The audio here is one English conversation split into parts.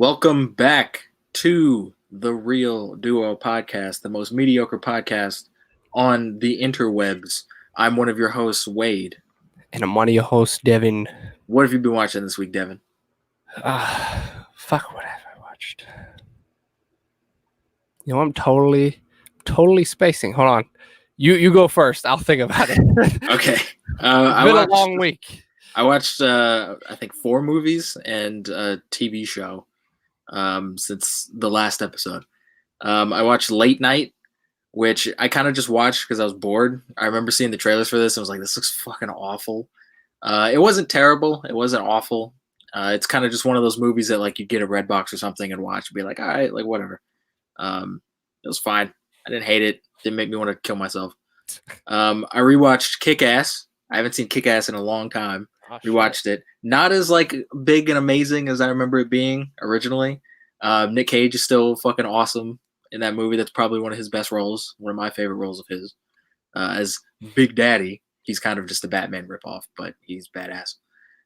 Welcome back to the Real Duo Podcast, the most mediocre podcast on the interwebs. I'm one of your hosts, Wade. And I'm one of your hosts, Devin. What have you been watching this week, Devin? Fuck, what have I watched? I'm totally spacing. Hold on. You go first. I'll think about it. Okay. It's been a long week. I watched, I think, 4 movies and a TV show since the last episode. I watched Late Night, which I kind of just watched because I was bored. I remember seeing the trailers for this and I was like, this looks fucking awful. It wasn't terrible. It wasn't awful. It's kind of just one of those movies that like you get a Redbox or something and watch and be like, all right, like whatever. It was fine. I didn't hate it. Didn't make me want to kill myself. I rewatched Kick-Ass. I haven't seen Kick-Ass in a long time. Rewatched it. Not as like big and amazing as I remember it being originally. Nick Cage is still fucking awesome in that movie. That's probably one of his best roles. One of my favorite roles of his. As Big Daddy, he's kind of just a Batman ripoff, but he's badass.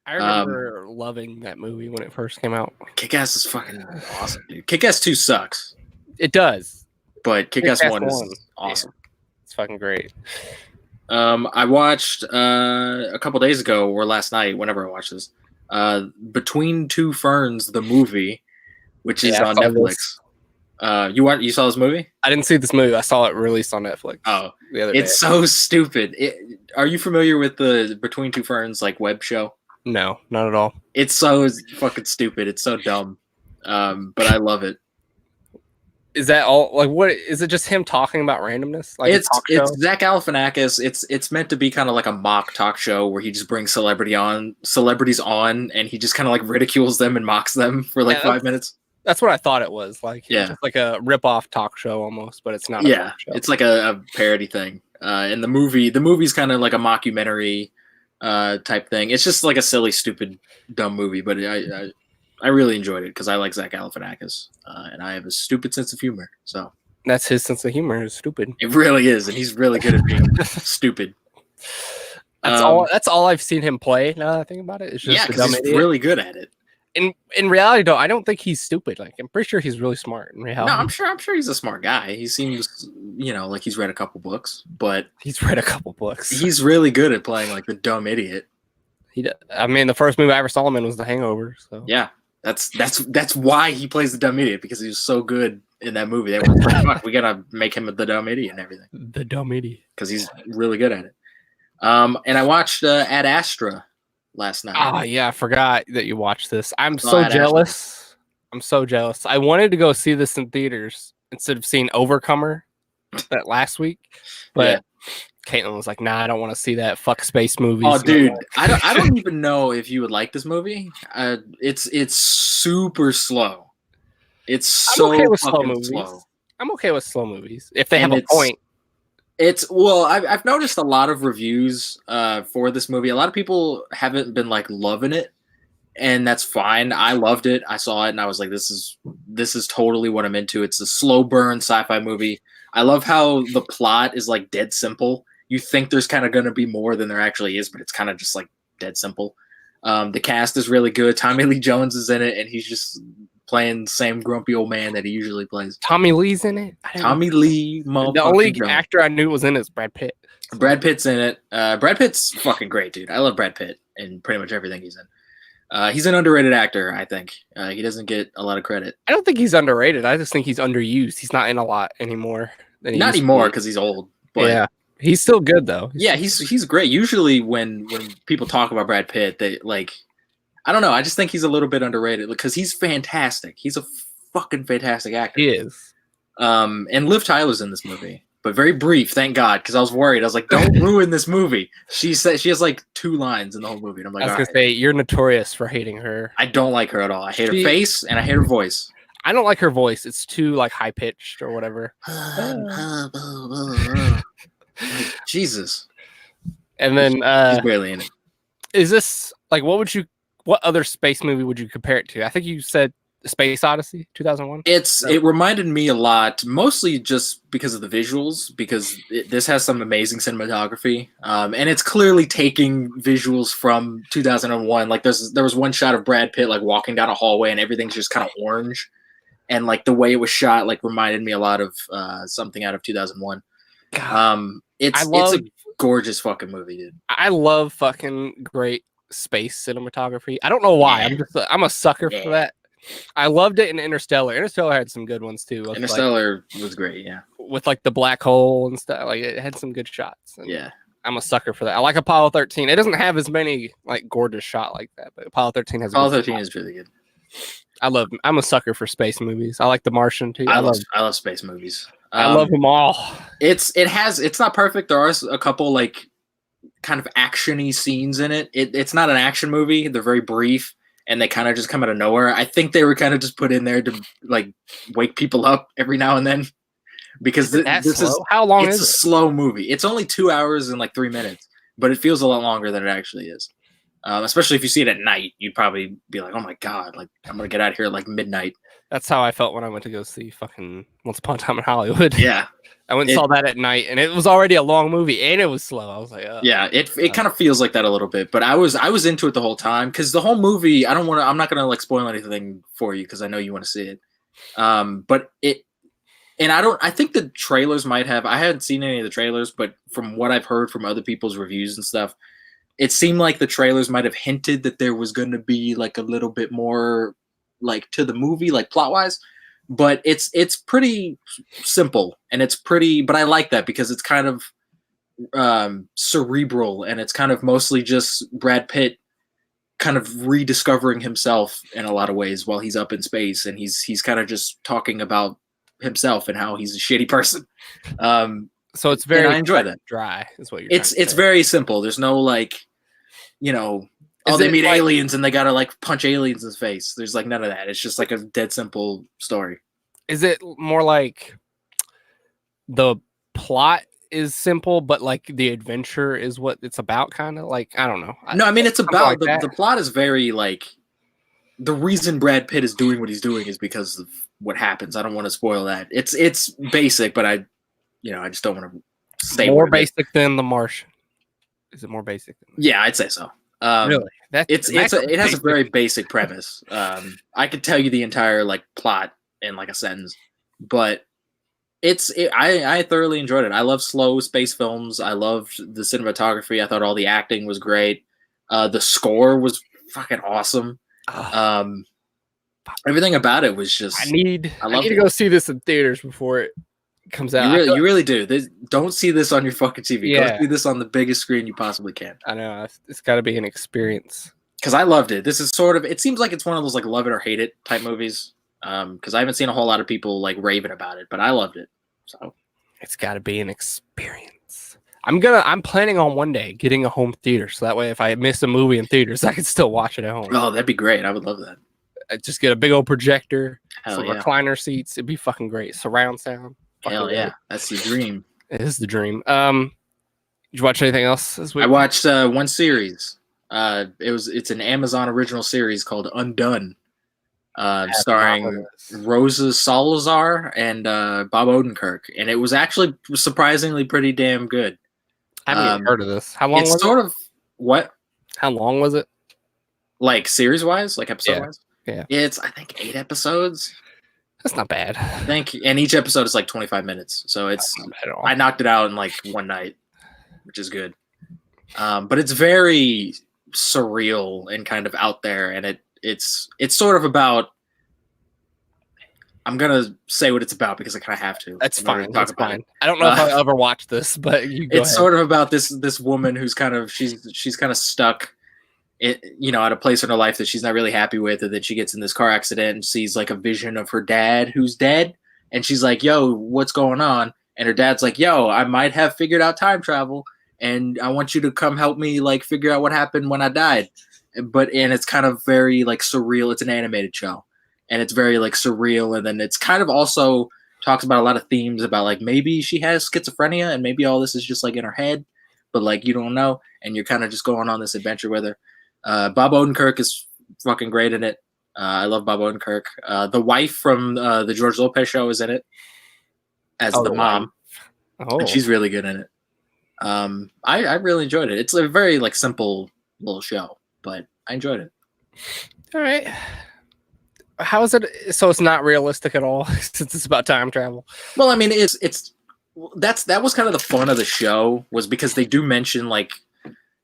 I remember loving that movie when it first came out. Kick-Ass is fucking awesome, dude. Kick-Ass 2 sucks. It does. But Kick-Ass 1 is awesome. Yeah, it's fucking great. I watched a couple days ago or last night, whenever I watched this, Between Two Ferns, the movie, which is on Netflix. You saw this movie? I didn't see this movie. I saw it released on Netflix. Oh, the other day. It's so stupid. Are you familiar with the Between Two Ferns like web show? No, not at all. It's so fucking stupid. It's so dumb. But I love it. Is that all? Like, what is it? Just him talking about randomness? Like it's Zach Galifianakis. It's meant to be kind of like a mock talk show where he just brings celebrities on, and he just kind of like ridicules them and mocks them for like 5 minutes. That's what I thought it was. Like, just like a rip-off talk show almost, but it's not. A talk show. It's like a parody thing. And the movie's kind of like a mockumentary type thing. It's just like a silly, stupid, dumb movie, but I really enjoyed it because I like Zach Galifianakis, and I have a stupid sense of humor. So that's his sense of humor is stupid. It really is, and he's really good at being stupid. That's all I've seen him play. Now that I think about it, it's just because he's really good at it. In reality, though, I don't think he's stupid. Like, I'm pretty sure he's really smart in reality. No, I'm sure he's a smart guy. He seems, like he's read a couple books, but he's read a couple books. He's really good at playing like the dumb idiot. I mean, the first movie I ever saw him in was The Hangover. So yeah. That's why he plays the dumb idiot, because he was so good in that movie. They were like, fuck, we gotta make him the dumb idiot and everything. The dumb idiot, because he's really good at it. And I watched Ad Astra last night. Oh yeah, I forgot that you watched this. I'm so jealous. I'm so jealous. I wanted to go see this in theaters instead of seeing Overcomer that last week, but Caitlin was like, "Nah, I don't want to see that. Fuck space movies." Oh, dude, I don't even know if you would like this movie. It's super slow. I'm okay with slow movies. I'm okay with slow movies if they have a point. I've noticed a lot of reviews for this movie. A lot of people haven't been like loving it, and that's fine. I loved it. I saw it, and I was like, "This is totally what I'm into." It's a slow burn sci-fi movie. I love how the plot is like dead simple. You think there's kind of going to be more than there actually is, but it's kind of just like dead simple. The cast is really good. Tommy Lee Jones is in it, and he's just playing the same grumpy old man that he usually plays. Tommy Lee's in it? Tommy Lee. The only actor I knew was in it is Brad Pitt. So. Brad Pitt's in it. Brad Pitt's fucking great, dude. I love Brad Pitt in pretty much everything he's in. He's an underrated actor, I think. He doesn't get a lot of credit. I don't think he's underrated. I just think he's underused. He's not in a lot anymore. Not anymore because he's old. But yeah. He's still good though. He's great. Usually when people talk about Brad Pitt, they like, I don't know. I just think he's a little bit underrated because he's fantastic. He's a fucking fantastic actor. He is. And Liv Tyler's in this movie, but very brief. Thank God, because I was worried. I was like, don't ruin this movie. She said she has like 2 lines in the whole movie. And I'm like, I was gonna say you're notorious for hating her. I don't like her at all. I hate her face and I hate her voice. I don't like her voice. It's too like high pitched or whatever. Like, Jesus. And then he's barely in it. Is this like what other space movie would you compare it to? I think you said Space Odyssey 2001. It reminded me a lot, mostly just because of the visuals, because this has some amazing cinematography, and it's clearly taking visuals from 2001. Like there was one shot of Brad Pitt like walking down a hallway, and everything's just kind of orange, and like the way it was shot like reminded me a lot of something out of 2001. It's a gorgeous fucking movie, dude. I love fucking great space cinematography. I don't know why. Yeah. I'm a sucker for that. I loved it in Interstellar. Interstellar had some good ones too. Interstellar was great, yeah. With like the black hole and stuff. Like it had some good shots. Yeah. I'm a sucker for that. I like Apollo 13. It doesn't have as many like gorgeous shot like that, but Apollo 13 has. Apollo 13 is really good. I'm a sucker for space movies. I like The Martian too. I love space movies. I love them all. It's not perfect. There are a couple like kind of actiony scenes in it. It's not an action movie. They're very brief. And they kind of just come out of nowhere. I think they were kind of just put in there to like wake people up every now and then, because this is how long is it? It's a slow movie. It's only 2 hours and like 3 minutes, but it feels a lot longer than it actually is. Especially if you see it at night, you'd probably be like, "Oh my god, like I'm gonna get out of here at like midnight." That's how I felt when I went to go see fucking Once Upon a Time in Hollywood. Yeah. I went and saw that at night, and it was already a long movie, and it was slow. I was like, yeah, it kind of feels like that a little bit, but I was into it the whole time, because the whole movie, I'm not gonna like spoil anything for you because I know you want to see it. But I think the trailers might have. I hadn't seen any of the trailers, but from what I've heard from other people's reviews and stuff, it seemed like the trailers might have hinted that there was going to be like a little bit more like to the movie, like plot wise. But it's pretty simple, and it's pretty. But I like that because it's kind of cerebral, and it's kind of mostly just Brad Pitt kind of rediscovering himself in a lot of ways while he's up in space, and he's kind of just talking about himself and how he's a shitty person. So it's very I enjoy that. Dry is what you're. It's very simple. There's no like, they meet aliens and they gotta like punch aliens in the face. There's like none of that. It's just like a dead simple story. Is it more like the plot is simple, but like the adventure is what it's about? Kind of like, I don't know. No, I mean it's about like the plot is very like, the reason Brad Pitt is doing what he's doing is because of what happens. I don't want to spoil that. It's basic, but I just don't want to say more basic than The Martian. Is it more basic? Yeah, I'd say so. Really? It has a very basic premise. I could tell you the entire like plot in like a sentence, but I thoroughly enjoyed it. I love slow space films. I loved the cinematography. I thought all the acting was great. The score was fucking awesome. Everything about it was just. I need to go see this in theaters before it comes out. You really do. Don't see this on your fucking TV. Yeah. Go see this on the biggest screen you possibly can. I know. It's got to be an experience. Because I loved it. This is sort of. It seems like it's one of those like love it or hate it type movies. Because I haven't seen a whole lot of people like raving about it, but I loved it. So it's got to be an experience. I'm planning on one day getting a home theater, so that way if I miss a movie in theaters, I can still watch it at home. Oh, that'd be great. I would love that. I'd just get a big old projector, some recliner seats. It'd be fucking great. Surround sound. Hell yeah, that's the dream. It is the dream. Did you watch anything else this week? I watched one series. It's an Amazon original series called Undone. Starring Rosa Salazar and Bob Odenkirk, and it was actually surprisingly pretty damn good. I haven't even heard of this. How long was it? It's sort of what? How long was it? Like series wise, like episode wise? Yeah. It's I think 8 episodes. That's not bad. I think, and each episode is like 25 minutes, so it's. I knocked it out in like one night, which is good. But it's very surreal and kind of out there, and it's sort of about. I'm gonna say what it's about because I kind of have to. That's fine. That's fine. I don't know if I'll ever watch this, but it's ahead. Sort of about this woman who's kind of she's kind of stuck, at a place in her life that she's not really happy with, and then she gets in this car accident and sees like a vision of her dad who's dead, and she's like, "Yo, what's going on?" And her dad's like, "Yo, I might have figured out time travel, and I want you to come help me like figure out what happened when I died." And it's kind of very like surreal. It's an animated show. And it's very like surreal, and then it's kind of also talks about a lot of themes about like maybe she has schizophrenia and maybe all this is just like in her head, but like you don't know, and you're kind of just going on this adventure with her. Bob Odenkirk is fucking great in it. I love Bob Odenkirk. The wife from the George Lopez show is in it as the mom, and she's really good in it. I really enjoyed it. It's a very like simple little show, but I enjoyed it. All right. How is it? So it's not realistic at all since it's about time travel. Well, I mean, that was kind of the fun of the show, was because they do mention like,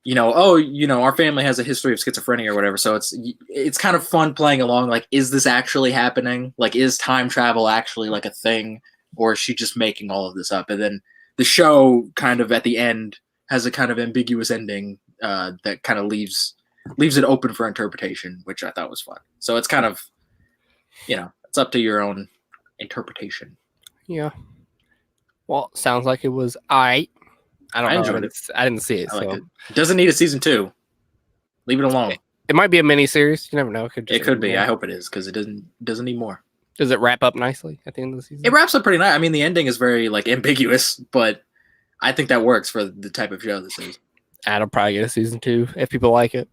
our family has a history of schizophrenia or whatever. So it's kind of fun playing along. Like, is this actually happening? Like, is time travel actually like a thing, or is she just making all of this up? And then the show kind of at the end has a kind of ambiguous ending that kind of leaves it open for interpretation, which I thought was fun. So it's kind of, it's up to your own interpretation. Yeah. Well, sounds like it was I don't know. Enjoyed it. I didn't see it. It doesn't need a season 2. Leave it alone. It might be a mini series. You never know. It could be. I hope it is, because it doesn't need more. Does it wrap up nicely at the end of the season? It wraps up pretty nice. I mean, the ending is very like ambiguous, but I think that works for the type of show this is. I'll probably get a season 2 if people like it.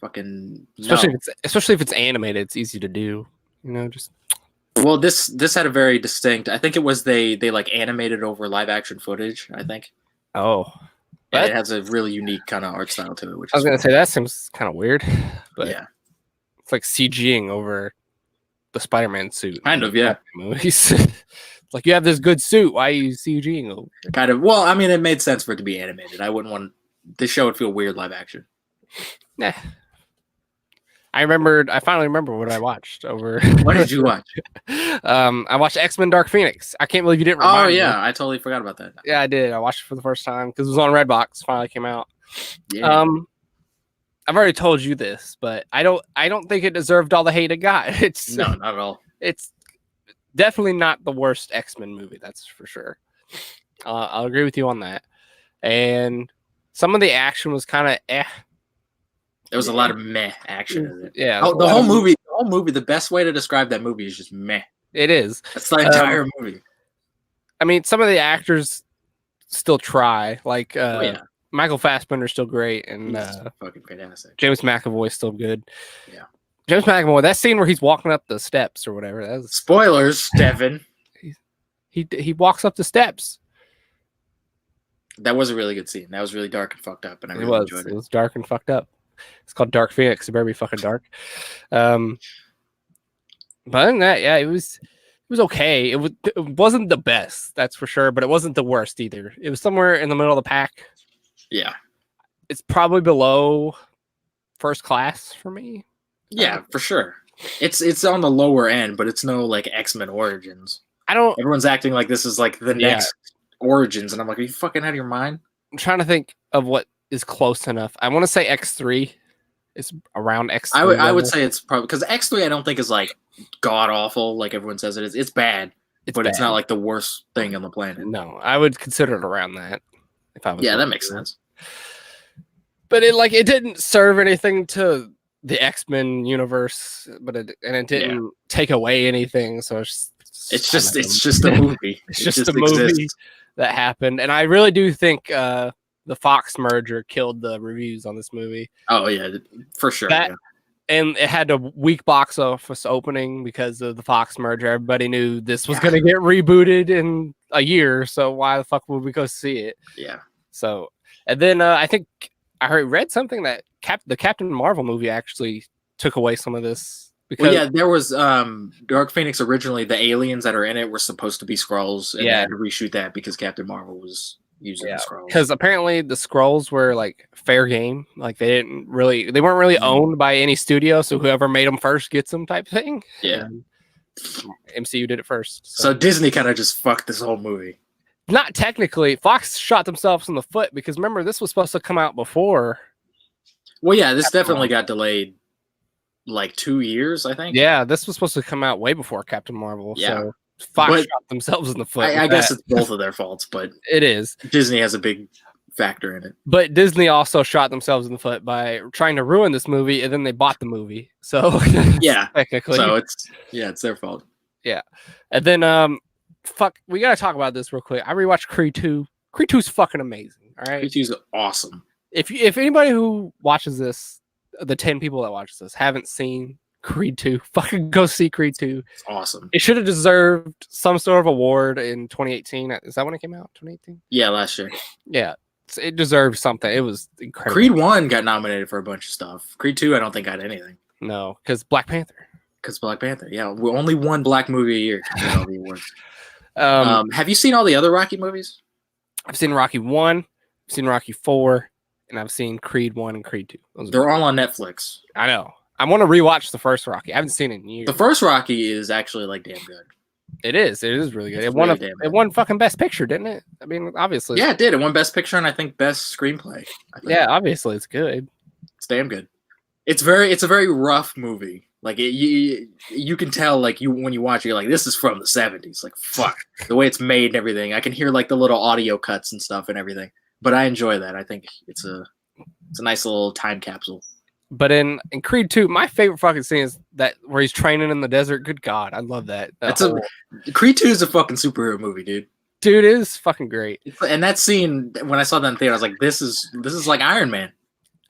Especially if it's animated, it's easy to do. Well, this had a very distinct. I think it was they like animated over live action footage. I think. Oh. And it has a really unique kind of art style to it. I was gonna say that seems kind of weird, but yeah, it's like CGing over the Spider-Man suit. Kind of, yeah. Movies. It's like, you have this good suit. Why are you CGing over? Kind of. Well, I mean, it made sense for it to be animated. I wouldn't want this show would feel weird live action. Nah. I finally remember what I watched over. What did you watch? I watched X-Men Dark Phoenix. I can't believe you didn't remind me. I totally forgot about that. Yeah, I did. I watched it for the first time because it was on Redbox. Finally came out. Yeah. I've already told you this, but I don't think it deserved all the hate it got. No, not at all. It's definitely not the worst X-Men movie, that's for sure. I'll agree with you on that. And some of the action was kind of There was a lot of meh action in it. Yeah. The whole movie, the best way to describe that movie is just meh. It is. That's the entire movie. I mean, some of the actors still try. Like, Michael Fassbender's still great, and fucking fantastic. James McAvoy's still good. Yeah. James McAvoy, that scene where he's walking up the steps or whatever. That was, spoilers, Devin. He walks up the steps. That was a really good scene. That was really dark and fucked up, and I really enjoyed it. It was dark and fucked up. It's called Dark Phoenix. It better be fucking dark. But other than that, yeah, it was okay. It wasn't the best, that's for sure, but it wasn't the worst either. It was somewhere in the middle of the pack. Yeah. It's probably below First Class for me. Yeah, for sure. It's on the lower end, but it's no like X-Men Origins. Everyone's acting like this is like the next Origins, and I'm like, are you fucking out of your mind? I'm trying to think of what is close enough. I want to say X3 is around X3. I would say it's probably because X3 I don't think is like god awful like everyone says it is. It's bad, but it's not like the worst thing on the planet. No, I would consider it around that. If I was that makes sense. But it didn't serve anything to the X-Men universe, but it didn't take away anything. So it's just a movie. It's just a movie that happened, and I really do think the Fox merger killed the reviews on this movie. Oh yeah, for sure. And it had a weak box office opening because of the Fox merger. Everybody knew this was going to get rebooted in a year, so why the fuck would we go see it? Yeah. So, and then I think I read something that the Captain Marvel movie actually took away some of this. Because there was Dark Phoenix originally. The aliens that are in it were supposed to be Skrulls, and they had to reshoot that because Captain Marvel was using the Skrulls. Because apparently the Skrulls were like fair game, like they weren't really owned by any studio, so whoever made them first gets them type thing. Yeah, and MCU did it first. So Disney kind of just fucked this whole movie. Not technically. Fox shot themselves in the foot because remember this was supposed to come out before. Well, yeah, this definitely got delayed. Like 2 years, I think. Yeah, this was supposed to come out way before Captain Marvel. Yeah. So Fox shot themselves in the foot. I guess it's both of their faults, but it is. Disney has a big factor in it. But Disney also shot themselves in the foot by trying to ruin this movie, and then they bought the movie. So yeah, technically, so it's their fault. Yeah, and then we gotta talk about this real quick. I rewatched Creed 2. Creed 2 is fucking amazing. All right, Creed 2 is awesome. If anybody who watches this, the 10 people that watch this haven't seen Creed 2. Fucking go see Creed 2. It's awesome. It should have deserved some sort of award in 2018. Is that when it came out? 2018? Yeah, last year. Yeah. It deserved something. It was incredible. Creed 1 got nominated for a bunch of stuff. Creed 2, I don't think got anything. No, because Black Panther. Because Black Panther. Yeah, only one black movie a year can get all the awards. Have you seen all the other Rocky movies? I've seen Rocky 1, I've seen Rocky 4, and I've seen Creed 1 and Creed 2. They're all on Netflix. I know. I want to rewatch the first Rocky. I haven't seen it in years. The first Rocky is actually like damn good. It is. It is really good. It won fucking Best Picture, didn't it? I mean, obviously. Yeah, it did. It won Best Picture and I think Best Screenplay. Yeah, obviously it's good. It's damn good. It's a very rough movie. Like you can tell like when you watch it, you're like, this is from the 70s. Like fuck the way it's made and everything. I can hear like the little audio cuts and stuff and everything. But I enjoy that. I think it's a nice little time capsule. But in Creed 2, my favorite fucking scene is that where he's training in the desert. Good God, I love that. Creed 2 is a fucking superhero movie, dude. Dude, it is fucking great. And that scene, when I saw that in theater, I was like, this is like Iron Man.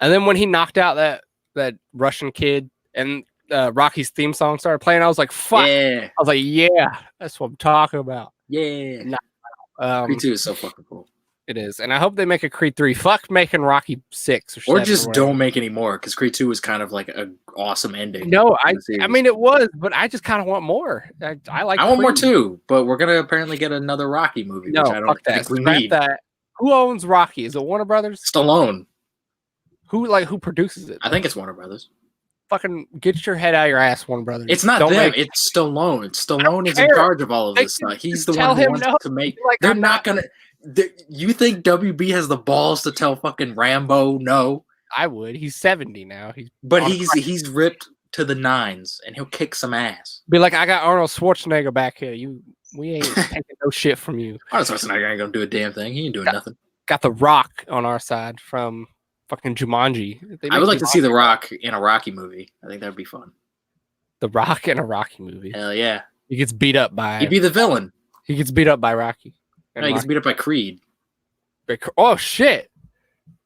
And then when he knocked out that Russian kid and Rocky's theme song started playing, I was like, fuck. Yeah. I was like, yeah, that's what I'm talking about. Yeah. Creed 2 is so fucking cool. It is. And I hope they make a Creed 3. Fuck making Rocky 6 or 7. Or just don't make any more, because Creed 2 was kind of like an awesome ending. No, I mean, it was, but I just kind of want more. I want more too, but we're going to apparently get another Rocky movie, no, which I don't think we need. That. Who owns Rocky? Is it Warner Brothers? Stallone. Who produces it? I think it's Warner Brothers. Fucking get your head out of your ass, Warner Brothers. It's not them. It's Stallone. Stallone is in charge of all of this stuff. He's the one who wants to make. Like, they're not gonna. You think WB has the balls to tell fucking Rambo no? I would. He's 70 now. He's ripped to the nines, and he'll kick some ass. Be like, I got Arnold Schwarzenegger back here. We ain't taking no shit from you. Arnold Schwarzenegger ain't gonna do a damn thing. He ain't doing nothing. Got The Rock on our side from fucking Jumanji. I would like to see The Rock in a Rocky movie. I think that'd be fun. The Rock in a Rocky movie. Hell yeah. He gets beat up by. He'd be the villain. He gets beat up by Rocky. No, he gets beat up by Creed. Oh shit,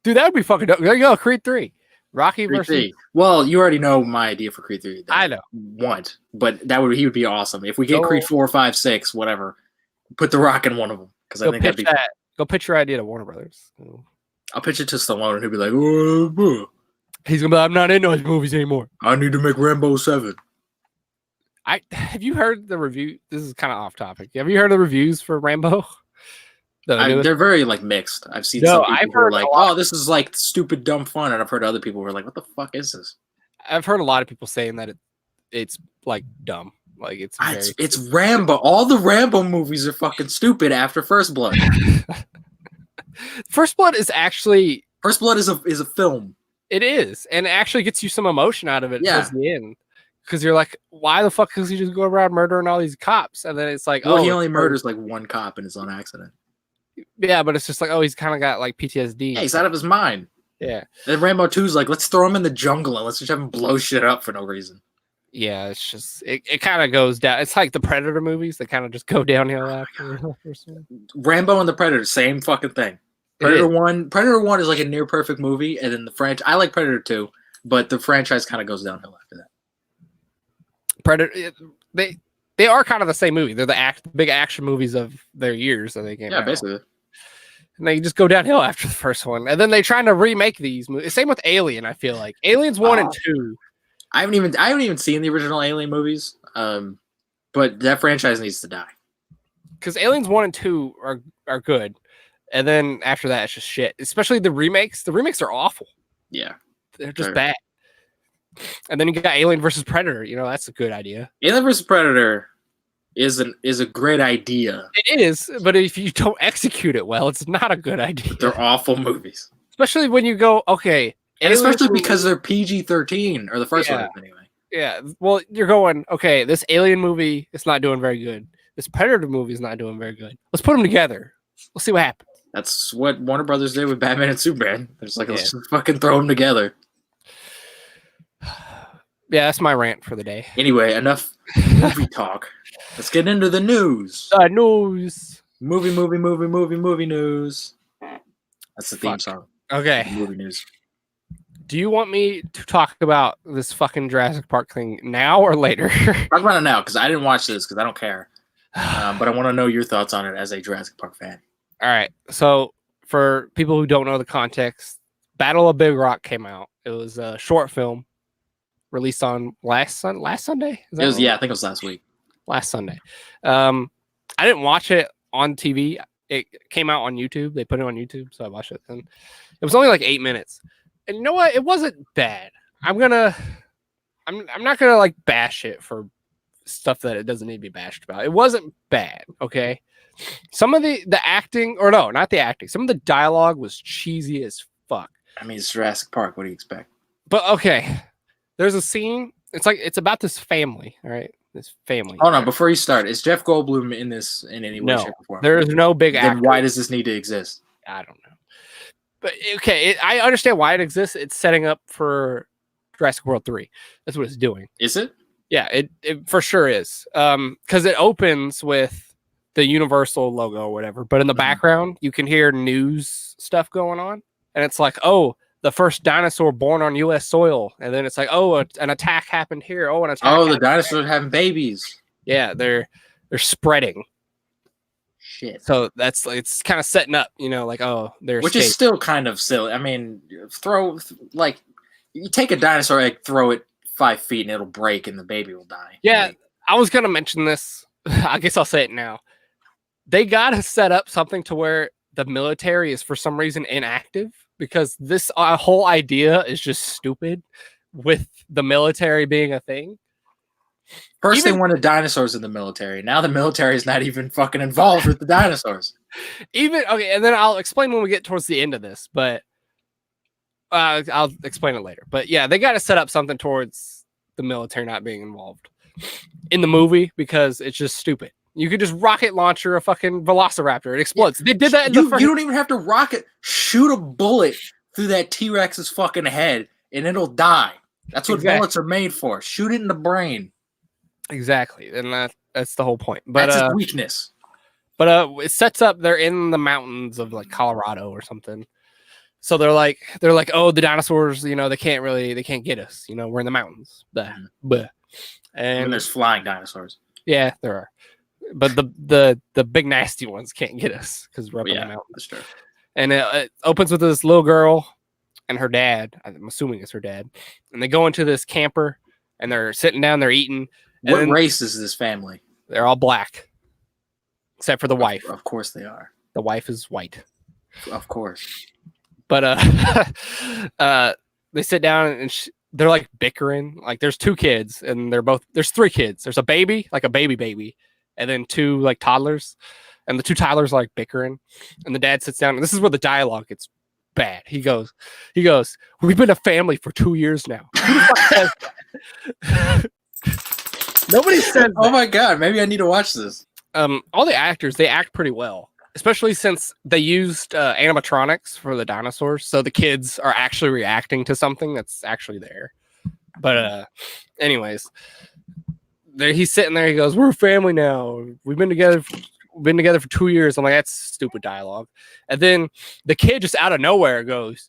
dude, that would be fucking dope. There you go, Creed 3. Rocky Creed versus. 3. Well, you already know my idea for Creed 3. I know. But he would be awesome if we get Creed 4, 5, 6, whatever. Put The Rock in one of them because I think that'd be. Go pitch your idea to Warner Brothers. I'll pitch it to Stallone and he'll be like, oh, he's gonna be like, I'm not into his movies anymore. I need to make Rambo 7. Have you heard the review? This is kind of off topic. Have you heard the reviews for Rambo? They're very like mixed. I've seen some people who are like, "Oh, this is like stupid, dumb fun," and I've heard other people who are like, "What the fuck is this?" I've heard a lot of people saying that it's like dumb. Like it's Rambo. All the Rambo movies are fucking stupid after First Blood. First Blood is actually a film. It is, and it actually gets you some emotion out of it towards the end. Because you're like, why the fuck does he just go around murdering all these cops? And then it's like, he only murders like one cop and it's on accident. Yeah, but it's just like, he's kind of got like PTSD. Yeah, he's out of his mind. Yeah. Then Rambo 2's like, let's throw him in the jungle and let's just have him blow shit up for no reason. Yeah, it's just it kind of goes down. It's like the Predator movies; they kind of just go downhill after. Rambo and the Predator, same fucking thing. Predator 1 is like a near perfect movie, and then the franchise. I like Predator 2, but the franchise kind of goes downhill after that. Predator, they are kind of the same movie. They're the big action movies of their years that they came out. Yeah, basically. And they just go downhill after the first one, and then they're trying to remake these movies. Same with Alien. I feel like Aliens 1 and 2. I haven't even seen the original Alien movies, but that franchise needs to die. Because Aliens 1 and 2 are good, and then after that it's just shit. Especially the remakes. The remakes are awful. Yeah, they're just bad. And then you got Alien versus Predator. That's a good idea. Alien versus Predator is a great idea. It is, but if you don't execute it well, it's not a good idea. They're awful movies. Especially when you go, okay. And especially because they're PG-13, or the first one anyway. Yeah, well, you're going, okay, this Alien movie is not doing very good. This Predator movie is not doing very good. Let's put them together. We'll see what happens. That's what Warner Brothers did with Batman and Superman. They're just like, let's just fucking throw them together. Yeah, that's my rant for the day. Anyway, enough movie talk. Let's get into the news. News. Movie news. That's the theme song. Okay. Movie news. Do you want me to talk about this fucking Jurassic Park thing now or later? Talk about it now, because I didn't watch this because I don't care. But I want to know your thoughts on it as a Jurassic Park fan. All right. So for people who don't know the context, Battle of Big Rock came out. It was a short film released on last Sunday. It was, I think it was last week. Last Sunday. I didn't watch it on TV. It came out on YouTube. They put it on YouTube, so I watched it. And it was only like 8 minutes. And you know what? It wasn't bad. I'm not gonna like bash it for stuff that it doesn't need to be bashed about. It wasn't bad, okay? Some of the acting, or no, not the acting. Some of the dialogue was cheesy as fuck. I mean, it's Jurassic Park. What do you expect? But okay, there's a scene. It's about this family, all right? This family. Oh no! Before you start, is Jeff Goldblum in this in any way, shape, or form? There is no big actor. Then why does this need to exist? I don't know. But okay, I understand why it exists. It's setting up for Jurassic World 3. That's what it's doing. Is it? Yeah, it for sure is. Because it opens with the Universal logo or whatever, but in the background you can hear news stuff going on, and it's like, oh, the first dinosaur born on U.S. soil, and then it's like, oh, an attack happened here. Oh, an attack. Oh, the dinosaurs are having babies. Yeah, they're spreading. Shit. So it's kind of setting up, like, oh, there's which is still kind of silly. I mean, you take a dinosaur egg, throw it 5 feet, and it'll break, and the baby will die. Yeah, I was gonna mention this. I guess I'll say it now. They gotta set up something to where the military is for some reason inactive, because this whole idea is just stupid with the military being a thing. First, they wanted dinosaurs in the military. Now the military is not even fucking involved with the dinosaurs. Okay, and then I'll explain when we get towards the end of this, but I'll explain it later. But yeah, they got to set up something towards the military not being involved in the movie, because it's just stupid. You could just rocket launcher a fucking velociraptor. It explodes. Yeah. They did that in the first... You don't even have to rocket. Shoot a bullet through that T-Rex's fucking head, and it'll die. That's what bullets are made for. Shoot it in the brain. Exactly, and that's the whole point. But that's its weakness. But it sets up they're in the mountains of like Colorado or something. So they're like, oh, the dinosaurs, they can't get us. We're in the mountains. And there's flying dinosaurs. Yeah, there are. But the big nasty ones can't get us because we're up in the mountains. That's true. And it opens with this little girl and her dad. I'm assuming it's her dad. And they go into this camper and they're sitting down, they're eating. What race is this family? They're all black, except for the wife. Of course they are. The wife is white. Of course. But they sit down and they're like bickering. Like there's 2 kids and there's 3 kids. There's a baby, like a baby, and then 2 like toddlers, and the 2 toddlers are like bickering. And the dad sits down, and this is where the dialogue gets bad. He goes, "We've been a family for 2 years now." Nobody said. Oh my god! Maybe I need to watch this. All the actors, they act pretty well, especially since they used animatronics for the dinosaurs, so the kids are actually reacting to something that's actually there. But anyways, he's sitting there. He goes, "We're a family now. We've been together for 2 years." I'm like, that's stupid dialogue. And then the kid just out of nowhere goes,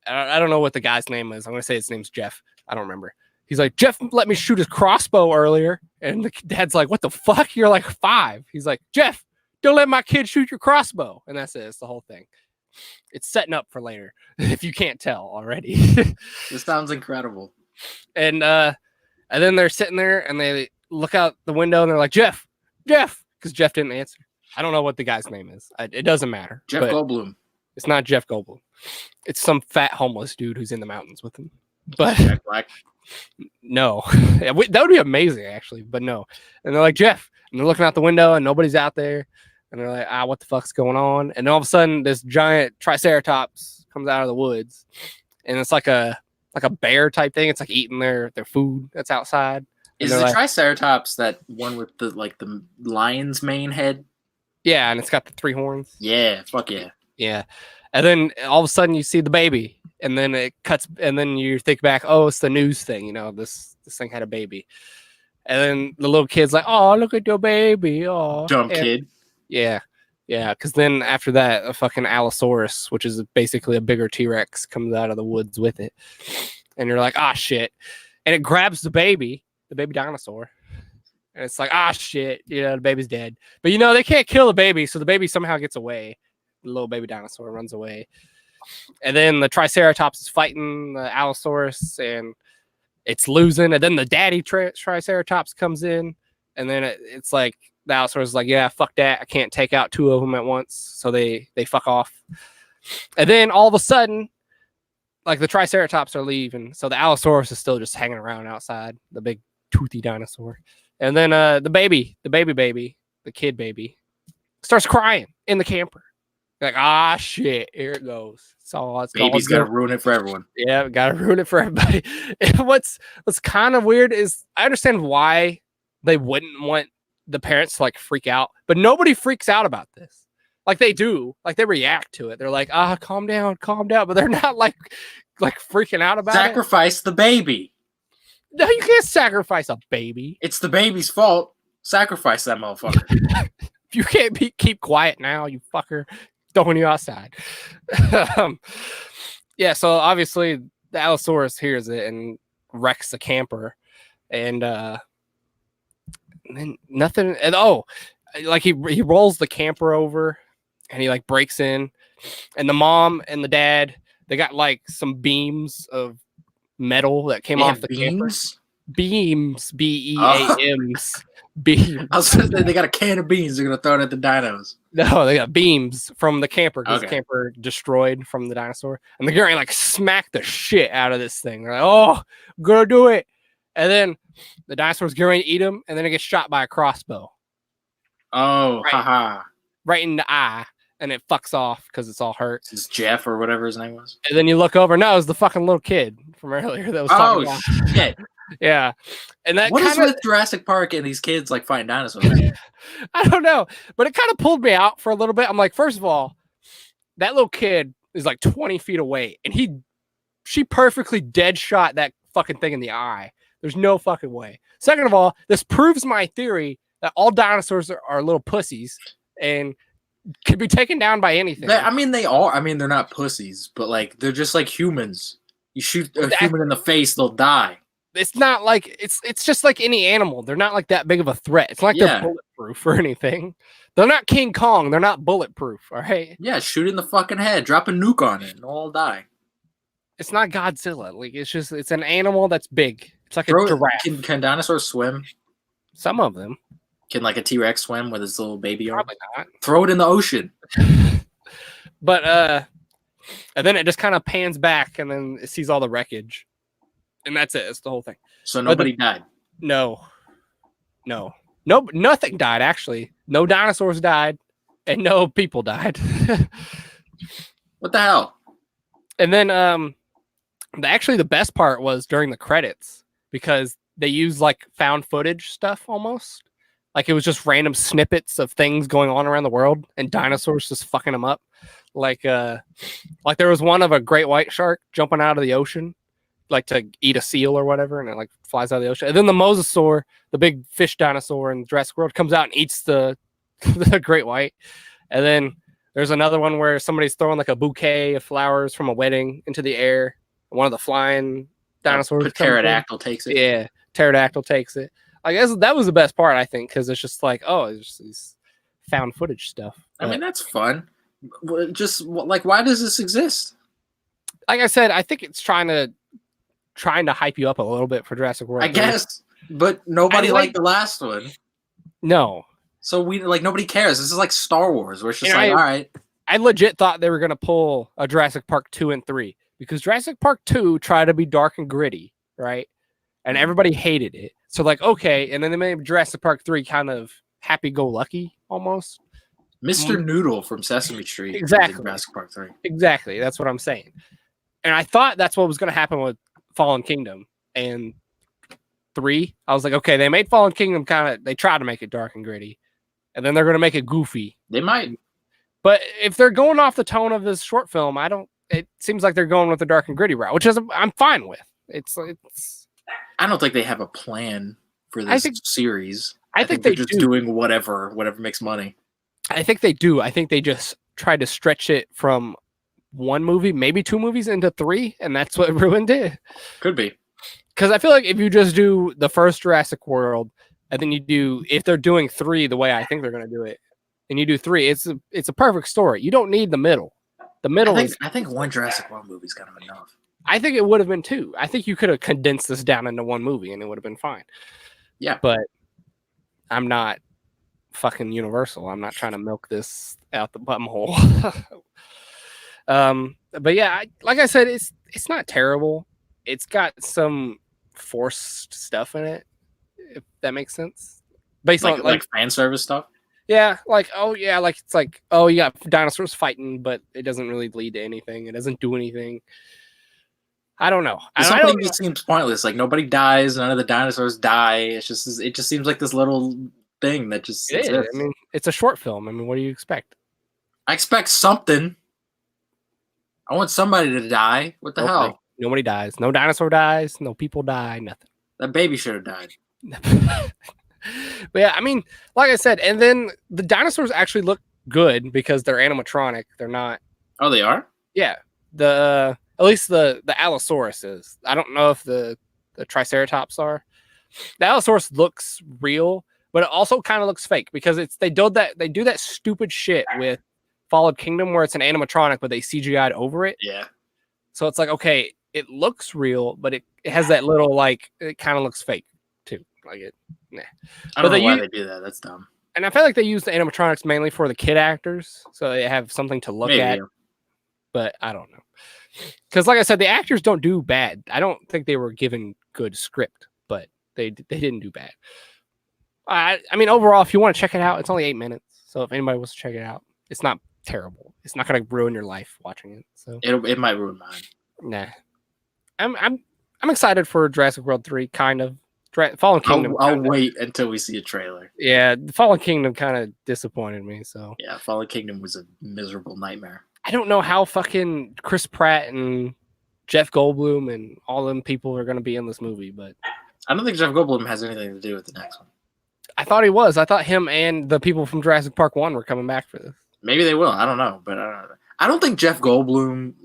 I don't know what the guy's name is. I'm gonna say his name's Jeff. I don't remember. He's like, "Jeff let me shoot his crossbow earlier." And the dad's like, "What the fuck? You're like 5. He's like, "Jeff, don't let my kid shoot your crossbow." And that's it. It's the whole thing. It's setting up for later, if you can't tell already. This sounds incredible. And then they're sitting there and they look out the window and they're like, Jeff, because Jeff didn't answer. I don't know what the guy's name is. It doesn't matter. Jeff Goldblum. It's not Jeff Goldblum. It's some fat homeless dude who's in the mountains with him. But Jack Black. No, that would be amazing actually, but no. And they're like, Jeff, and they're looking out the window and nobody's out there, and they're like, what the fuck's going on? And all of a sudden this giant triceratops comes out of the woods, and it's like a bear type thing. It's like eating their food that's outside. Is the triceratops that one with the lion's mane head? Yeah, and it's got the 3 horns. Yeah, fuck yeah. Yeah. And then all of a sudden you see the baby, and then it cuts, and then you think back, oh, it's the news thing, this thing had a baby. And then the little kid's like, "Oh, look at your baby." Oh, dumb kid. Yeah. Yeah, because then after that, a fucking Allosaurus, which is basically a bigger T-Rex, comes out of the woods with it. And you're like, ah, shit. And it grabs the baby dinosaur. And it's like, ah, shit, the baby's dead. But, they can't kill the baby, so the baby somehow gets away. The little baby dinosaur runs away. And then the Triceratops is fighting the Allosaurus, and it's losing. And then the daddy Triceratops comes in, and then it's like, the Allosaurus is like, yeah, fuck that. I can't take out two of them at once. So they fuck off. And then all of a sudden, like the Triceratops are leaving. So the Allosaurus is still just hanging around outside, the big toothy dinosaur. And then the kid baby, starts crying in the camper. Like, ah, shit, here it goes. Baby's got to ruin it for everyone. Yeah, got to ruin it for everybody. And what's kind of weird is I understand why they wouldn't want the parents to like freak out, but nobody freaks out about this. Like they do, like they react to it. They're like, calm down, but they're not like freaking out about Sacrifice the baby. No, you can't sacrifice a baby. It's the baby's fault. Sacrifice that motherfucker. You can't keep quiet now, you fucker. Throwing you outside. Yeah, so obviously the Allosaurus hears it and wrecks the camper, and then nothing. And like he rolls the camper over, and he like breaks in, and the mom and the dad, they got like some beams of metal that came off the camper. Beams, BEAMs. Beams. I was gonna say they got a can of beans. They're gonna throw it at the dinos. No, they got beams from the camper because the camper destroyed from the dinosaur, and they're gonna like smack the shit out of this thing. They're like, "Oh, I'm gonna do it," and then the dinosaur's going to eat him, and then it gets shot by a crossbow. Oh, haha! Right in the eye, and it fucks off because it's all hurt. This is Jeff or whatever his name was. And then you look over. No, it was the fucking little kid from earlier that was talking about. Shit. Yeah, and that what is with Jurassic Park and these kids like fighting dinosaurs? I don't know, but it kind of pulled me out for a little bit. I'm like, first of all, that little kid is like 20 feet away, and she perfectly dead shot that fucking thing in the eye. There's no fucking way. Second of all, this proves my theory that all dinosaurs are little pussies and can be taken down by anything. They are. I mean, they're not pussies, but like they're just like humans. You shoot a human in the face, they'll die. It's not like it's just like any animal. They're not like that big of a threat. It's not like they're bulletproof or anything. They're not King Kong. They're not bulletproof. All right. Yeah, shoot in the fucking head. Drop a nuke on it, and they'll all die. It's not Godzilla. Like it's an animal that's big. It's like a giraffe. Can dinosaurs swim? Some of them. Can like a T-Rex swim with his little baby arm? Probably not. Throw it in the ocean. But and then it just kind of pans back, and then it sees all the wreckage. And that's it. It's the whole thing. So nobody died? No, nothing died, actually. No dinosaurs died, and no people died. What the hell? And then actually the best part was during the credits, because they used like found footage stuff almost. Like it was just random snippets of things going on around the world and dinosaurs just fucking them up. Like there was one of a great white shark jumping out of the ocean, like to eat a seal or whatever, and it like flies out of the ocean. And then the mosasaur, the big fish dinosaur in Jurassic World, comes out and eats the great white. And then there's another one where somebody's throwing like a bouquet of flowers from a wedding into the air. One of the flying dinosaurs. Pterodactyl takes it. Yeah, pterodactyl takes it. I guess that was the best part, I think, because it's just like, it's just these found footage stuff. I mean, that's fun. Just like, why does this exist? Like I said, I think it's trying to hype you up a little bit for Jurassic World. I guess, but nobody liked the last one. No. So nobody cares. This is like Star Wars, where it's just all right. I legit thought they were gonna pull a Jurassic Park 2 and 3, because Jurassic Park 2 tried to be dark and gritty, right? And everybody hated it. So like, okay, and then they made Jurassic Park 3 kind of happy-go-lucky almost. Mr. Noodle from Sesame Street. Exactly. Jurassic Park 3. Exactly. That's what I'm saying. And I thought that's what was going to happen with Fallen Kingdom. And 3, I was like, okay, they made Fallen Kingdom they tried to make it dark and gritty. And then they're going to make it goofy. They might. But if they're going off the tone of this short film, it seems like they're going with the dark and gritty route, which I'm fine with. It's I don't think they have a plan for this series. I think they're just doing whatever makes money. I think they do. I think they just tried to stretch it from one movie, maybe two movies, into three, and that's what ruined it. Could be. Because I feel like if you just do the first Jurassic World, and then you do, if they're doing three the way I think they're going to do it, and you do three, it's a perfect story. You don't need the middle. The middle I think one Jurassic World movie is kind of enough. I think it would have been two. I think you could have condensed this down into one movie, and it would have been fine. Yeah, but I'm not fucking Universal. I'm not trying to milk this out the buttonhole. But yeah, like I said, it's not terrible. It's got some forced stuff in it, if that makes sense. Based on like fan service stuff. Yeah, like it's like, oh, you got dinosaurs fighting, but it doesn't really lead to anything. It doesn't do anything. I don't know. Something just seems pointless. Like nobody dies, none of the dinosaurs die. It just seems like this little thing that just exists. I mean, it's a short film. I mean, what do you expect? I expect something. I want somebody to die. What the hell? Nobody dies. No dinosaur dies. No people die. Nothing. That baby should have died. But yeah, I mean, like I said, and then the dinosaurs actually look good because they're animatronic. They're not. Oh, they are? Yeah. At least the Allosaurus is. I don't know if the Triceratops are. The Allosaurus looks real, but it also kind of looks fake because they do that stupid shit with Fallen Kingdom where it's an animatronic, but they CGI'd over it. Yeah. So it's like, okay, it looks real, but it has that little, like, it kind of looks fake too. Like it, nah. I don't know why they do that. That's dumb. And I feel like they use the animatronics mainly for the kid actors, so they have something to look at. But I don't know. Because like I said, the actors don't do bad. I don't think they were given good script, but they didn't do bad. I mean, overall, if you want to check it out, it's only 8 minutes. So if anybody wants to check it out, it's not terrible. It's not going to ruin your life watching it. So it might ruin mine. Nah, I'm excited for Jurassic World 3. Kind of. Fallen Kingdom. I'll wait until we see a trailer. Yeah, Fallen Kingdom kind of disappointed me. So yeah, Fallen Kingdom was a miserable nightmare. I don't know how fucking Chris Pratt and Jeff Goldblum and all them people are going to be in this movie, but I don't think Jeff Goldblum has anything to do with the next one. I thought he was. I thought him and the people from Jurassic Park 1 were coming back for this. Maybe they will. I don't know, but I don't think Jeff Goldblum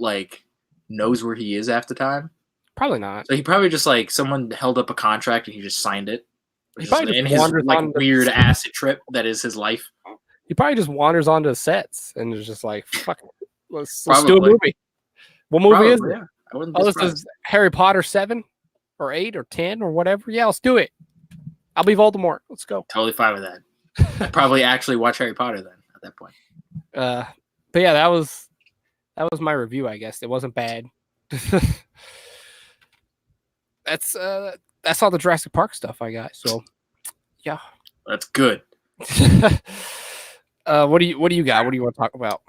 knows where he is half the time. Probably not. So he probably just someone held up a contract and he just signed it. He probably just wanders on weird acid trip that is his life. He probably just wanders onto sets and is just like, fuck it. Let's do a movie. What movie is it? Yeah. I wouldn't be surprised. This is Harry Potter 7 or 8 or 10 or whatever. Yeah, let's do it. I'll be Voldemort. Let's go. Totally fine with that. I'd probably actually watch Harry Potter then at that point. But yeah, that was my review, I guess. It wasn't bad. That's all the Jurassic Park stuff I got. So yeah. That's good. What do you got? What do you want to talk about?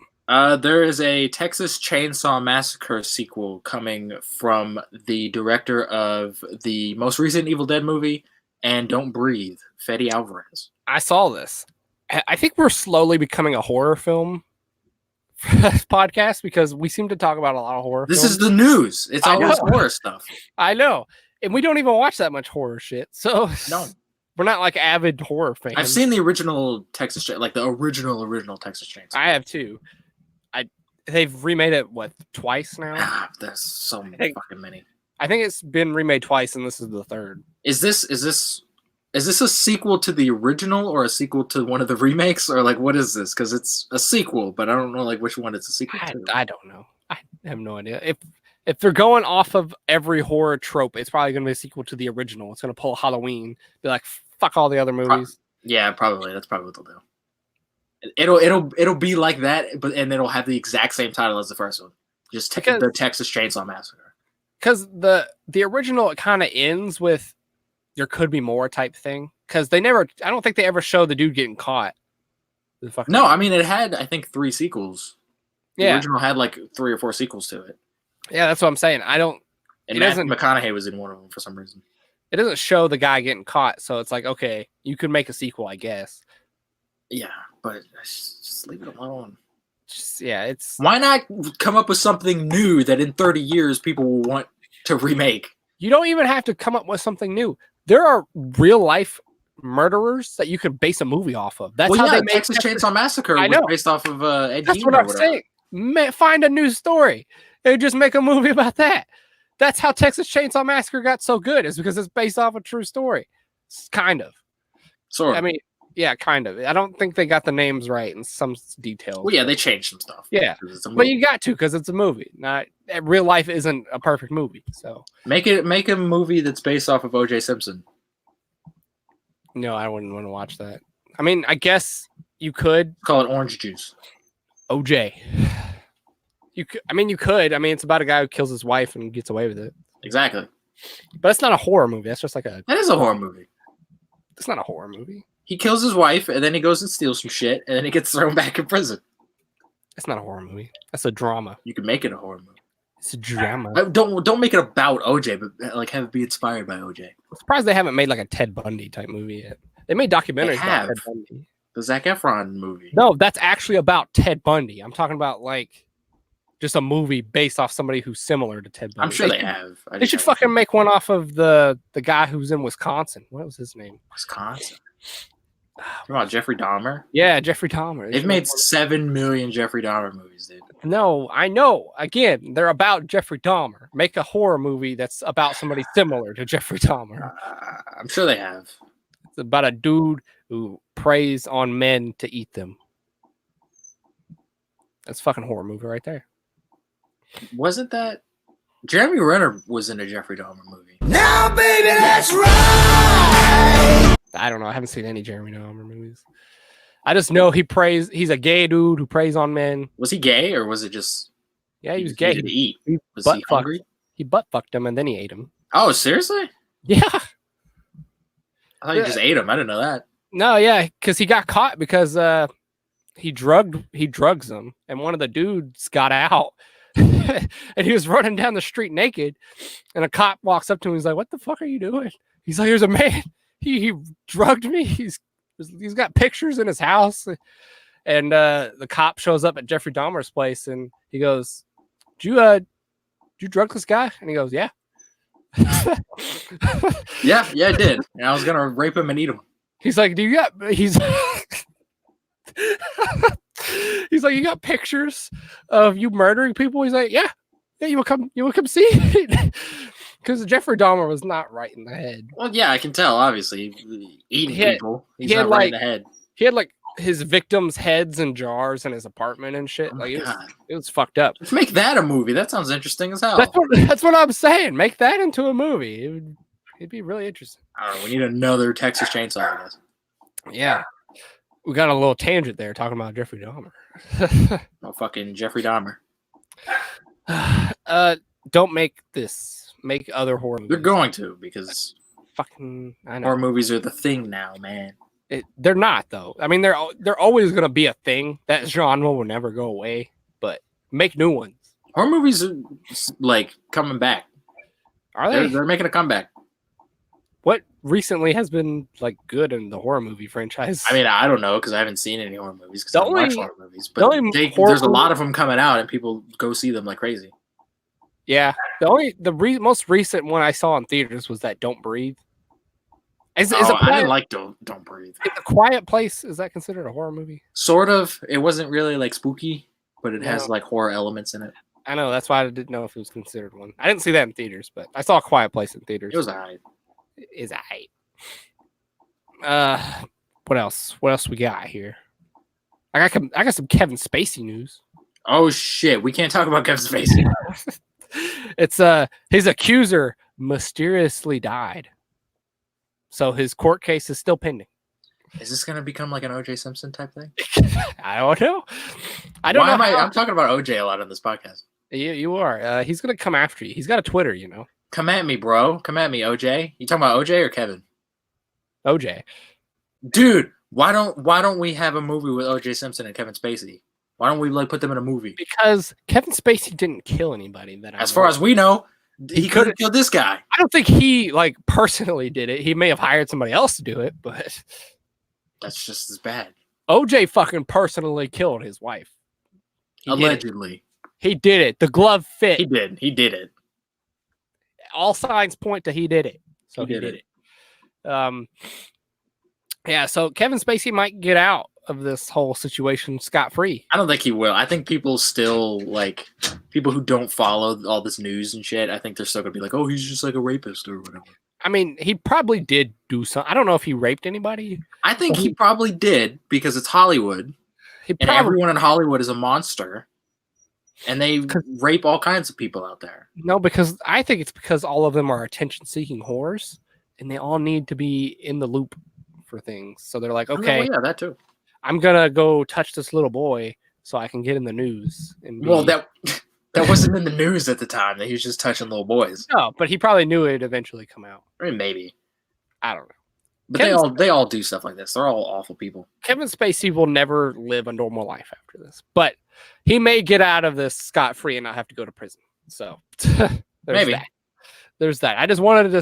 There is a Texas Chainsaw Massacre sequel coming from the director of the most recent Evil Dead movie and Don't Breathe, Fede Alvarez. I saw this. I think we're slowly becoming a horror film podcast because we seem to talk about a lot of horror films. This is the news. It's always horror stuff. I know. And we don't even watch that much horror shit. So no. We're not avid horror fans. I've seen the original Texas, the original Texas Chainsaw. I have too. They've remade it twice now? There's so fucking many. I think it's been remade twice, and this is the third. Is this a sequel to the original or a sequel to one of the remakes, or what is this? Because it's a sequel, but I don't know which one it's a sequel to. I don't know. I have no idea. If they're going off of every horror trope, it's probably going to be a sequel to the original. It's going to pull Halloween, be like, fuck all the other movies. Yeah, probably. That's probably what they'll do. It'll be like that, and it'll have the exact same title as the first one. Just the Texas Chainsaw Massacre. Because the original, it kind of ends with there could be more type thing. Because I don't think they ever show the dude getting caught. No, I mean, it had, I think, 3 sequels. The original had 3 or 4 sequels to it. Yeah, that's what I'm saying. And Matthew McConaughey was in one of them for some reason. It doesn't show the guy getting caught, so it's okay, you could make a sequel, I guess. Yeah, but just leave it alone. It's... Why not come up with something new that in 30 years people will want to remake? You don't even have to come up with something new. There are real-life murderers that you could base a movie off of. That's how they made Texas Chainsaw Massacre was based off of Ed That's Gein what or I'm whatever. saying. Find a new story and just make a movie about that. That's how Texas Chainsaw Massacre got so good, is because it's based off a true story. Kind of. Sort of. I mean, yeah, kind of. I don't think they got the names right in some details. Well, yeah, they changed some stuff. Yeah, but you got to, because it's a movie. Not real life isn't a perfect movie. So make a movie that's based off of O.J. Simpson. No, I wouldn't want to watch that. I mean, I guess you could call it Orange Juice. OJ. You could. I mean, you could. I mean, it's about a guy who kills his wife and gets away with it. Exactly. But it's not a horror movie. That's just like a. That is a horror movie. It's not a horror movie. He kills his wife, and then he goes and steals some shit, and then he gets thrown back in prison. It's not a horror movie. That's a drama. You can make it a horror movie. It's a drama. Don't make it about OJ, but like have it be inspired by OJ. I'm surprised they haven't made like a Ted Bundy type movie yet. They made documentaries about Ted Bundy. The Zac Efron movie. No, that's actually about Ted Bundy. I'm talking about like just a movie based off somebody who's similar to Ted Bundy. I'm sure they have. They should fucking make one off of the guy who's in Wisconsin. What was his name? Wisconsin. Come on, Jeffrey Dahmer. Yeah, Jeffrey Dahmer. They've made 7 million Jeffrey Dahmer movies, dude. No, I know. Again, they're about Jeffrey Dahmer. Make a horror movie that's about somebody similar to Jeffrey Dahmer. I'm sure they have. It's about a dude who preys on men to eat them. That's a fucking horror movie right there. Wasn't that? Jeremy Renner was in a Jeffrey Dahmer movie. Now, baby, that's right. I don't know. I haven't seen any Jeremy Dahmer movies. I just know he's a gay dude who preys on men. Was he gay or was it just? Yeah, he was gay. He did eat. Was he hungry? He butt fucked him and then he ate him. Oh, seriously? Yeah. I thought he just ate him. I didn't know that. No, yeah, because he got caught because he drugs them, and one of the dudes got out, and he was running down the street naked, and a cop walks up to him. He's like, "What the fuck are you doing?" He's like, "There's a man. He drugged me. He's got pictures in his house." And the cop shows up at Jeffrey Dahmer's place, and he goes, "Did you drug this guy?" And he goes, "Yeah." yeah, I did. And I was gonna rape him and eat him. He's like, "Do you got?" He's like, "You got pictures of you murdering people?" He's like, "Yeah, you will come see it." Because Jeffrey Dahmer was not right in the head. Well, yeah, I can tell. Obviously, eating people, he's not right in the head. He had like his victims' heads in jars in his apartment and shit. Like it was fucked up. Let's make that a movie. That sounds interesting as hell. That's what I'm saying. Make that into a movie. It'd be really interesting. I don't know. We need another Texas Chainsaw, I guess. Yeah. We got a little tangent there talking about Jeffrey Dahmer. Oh, fucking Jeffrey Dahmer. Don't make this. Make other horror movies. They're going to, because fucking I know. Horror movies are the thing now, man. They're not, though. I mean, they're always going to be a thing. That genre will never go away, but make new ones. Horror movies are like coming back. Are they? They're making a comeback. What recently has been like good in the horror movie franchise? I mean, I don't know because I haven't seen any horror movies because I don't watch horror movies. But there's a lot of them coming out and people go see them like crazy. Yeah, the most recent one I saw in theaters was that Don't Breathe. I didn't like Don't Breathe. A Quiet Place, is that considered a horror movie? Sort of. It wasn't really like spooky, but it has like horror elements in it. I know, that's why I didn't know if it was considered one. I didn't see that in theaters, but I saw A Quiet Place in theaters. It was alright. Is alright. What else? What else we got here? I got some Kevin Spacey news. Oh shit, we can't talk about Kevin Spacey. It's his accuser mysteriously died. So his court case is still pending. Is this gonna become like an O.J. Simpson type thing? I don't know. I don't know. I'm talking about O.J. a lot on this podcast. You are. He's gonna come after you. He's got a Twitter, you know. Come at me, bro. Come at me, OJ. You talking about OJ or Kevin? OJ. Dude, why don't we have a movie with OJ Simpson and Kevin Spacey? Why don't we like put them in a movie? Because Kevin Spacey didn't kill anybody. As far as we know, he could have killed this guy. I don't think he like personally did it. He may have hired somebody else to do it, but that's just as bad. OJ fucking personally killed his wife. Allegedly. He did it. The glove fit. He did it. All signs point to he did it. So he did it. Yeah, so Kevin Spacey might get out of this whole situation scot-free. I don't think he will. I think people still, like, people who don't follow all this news and shit, I think they're still going to be like, oh, he's just like a rapist or whatever. I mean, he probably did do something. I don't know if he raped anybody. I think he probably did because it's Hollywood. And everyone in Hollywood is a monster. And they rape all kinds of people out there. No, because I think it's because all of them are attention-seeking whores, and they all need to be in the loop for things. So they're like, okay, yeah, that too. I'm gonna go touch this little boy so I can get in the news. And well, that wasn't in the news at the time. That he was just touching little boys. No, but he probably knew it'd eventually come out. I mean, maybe. I don't know. But they all do stuff like this. They're all awful people. Kevin Spacey will never live a normal life after this, but he may get out of this scot-free and not have to go to prison. So maybe there's that. I just wanted to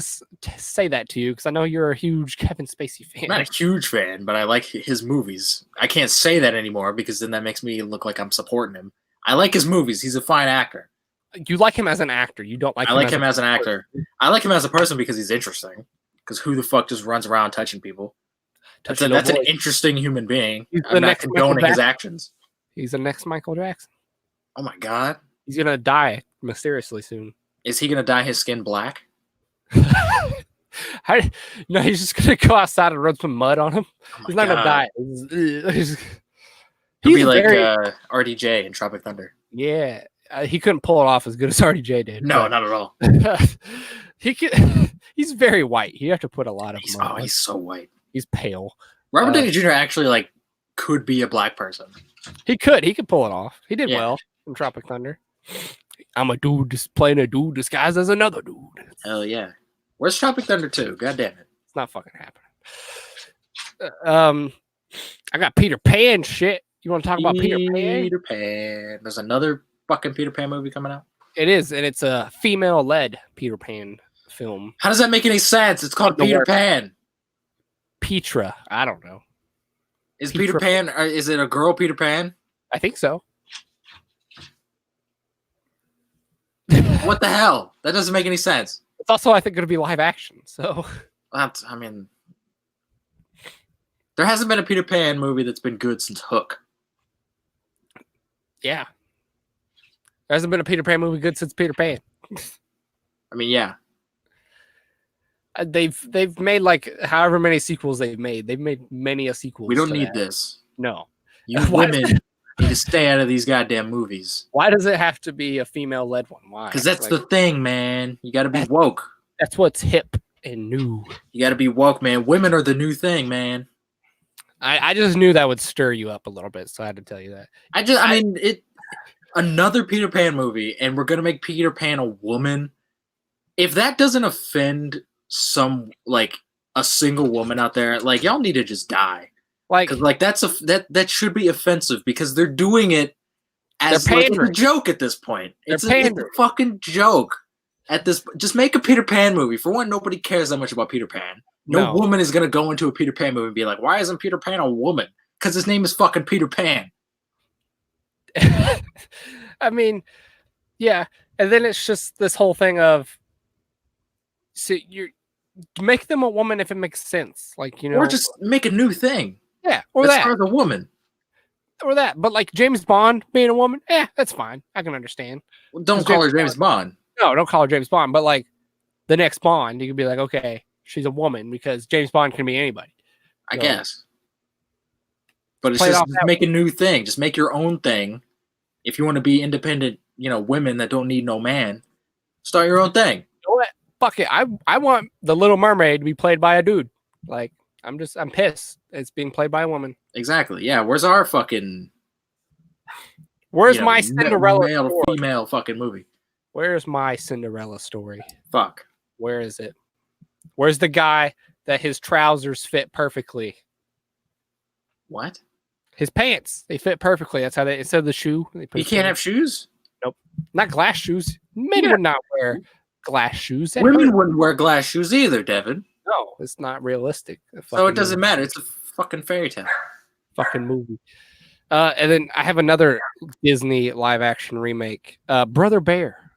say that to you because I know you're a huge Kevin Spacey fan. I'm not a huge fan, but I like his movies. I can't say that anymore because then that makes me look like I'm supporting him. I like his movies. He's a fine actor. You like him as an actor. You don't like. I like him as an actor. I like him as a person because he's interesting. Because who the fuck just runs around touching people? That's an interesting human being. I'm not condoning his actions. He's the next Michael Jackson. Oh my god. He's going to die mysteriously soon. Is he going to dye his skin black? No, he's just going to go outside and rub some mud on him. He's not going to die. He'll be like RDJ in Tropic Thunder. Yeah. He couldn't pull it off as good as RDJ did. No, not at all. He's very white. You have to put a lot of mud. Oh, he's so white. He's pale. Robert Downey Jr. actually could be a black person. He could pull it off. He did well in Tropic Thunder. I'm a dude just playing a dude disguised as another dude. Hell yeah. Where's Tropic Thunder 2? God damn it. It's not fucking happening. I got Peter Pan shit. You want to talk about Peter Pan? Peter Pan. There's another fucking Peter Pan movie coming out. It is, and it's a female-led Peter Pan film. How does that make any sense? It's called Peter Pan. Petra. I don't know. Is Peter Pan, is it a girl Peter Pan? I think so. What the hell? That doesn't make any sense. It's also, I think, going to be live action. So, I mean, there hasn't been a Peter Pan movie that's been good since Hook. Yeah. There hasn't been a Peter Pan movie good since Peter Pan. I mean, yeah. They've made however many sequels they've made. They've made many a sequel. We don't need this. No. You women need to stay out of these goddamn movies. Why does it have to be a female-led one? Why? Because that's the thing, man. You got to be woke. That's what's hip and new. You got to be woke, man. Women are the new thing, man. I just knew that would stir you up a little bit, so I had to tell you that. I mean, another Peter Pan movie, and we're gonna make Peter Pan a woman. If that doesn't offend a single woman out there, y'all need to just die. Because that should be offensive because they're doing it as a joke at this point. It's a fucking joke. Just make a Peter Pan movie. For one, nobody cares that much about Peter Pan. No woman is gonna go into a Peter Pan movie and be like, "Why isn't Peter Pan a woman?" Because his name is fucking Peter Pan. I mean, yeah, and then it's just this whole thing of, you make them a woman if it makes sense, or just make a new thing. Yeah, or that for the woman, or that. But James Bond being a woman, that's fine. I can understand. Well, don't call her James Bond. No, don't call her James Bond. But the next Bond, you could be like, okay, she's a woman because James Bond can be anybody. I guess. But it's just make a new thing. Just make your own thing. If you want to be independent, women that don't need no man, start your own thing. You know what? Fuck it. I want the Little Mermaid to be played by a dude. I'm pissed. It's being played by a woman. Exactly. Yeah. Where's our fucking? Where's my Cinderella male female fucking movie? Where's my Cinderella story? Fuck. Where is it? Where's the guy that his trousers fit perfectly? What? His pants, they fit perfectly. That's how instead of the shoe. You can't have shoes? Nope. Not glass shoes. Men would not wear glass shoes. Women wouldn't wear glass shoes either, Devin. No, it's not realistic. So it doesn't matter. It's a fucking fairy tale. Fucking movie. And then I have another Disney live action remake. Brother Bear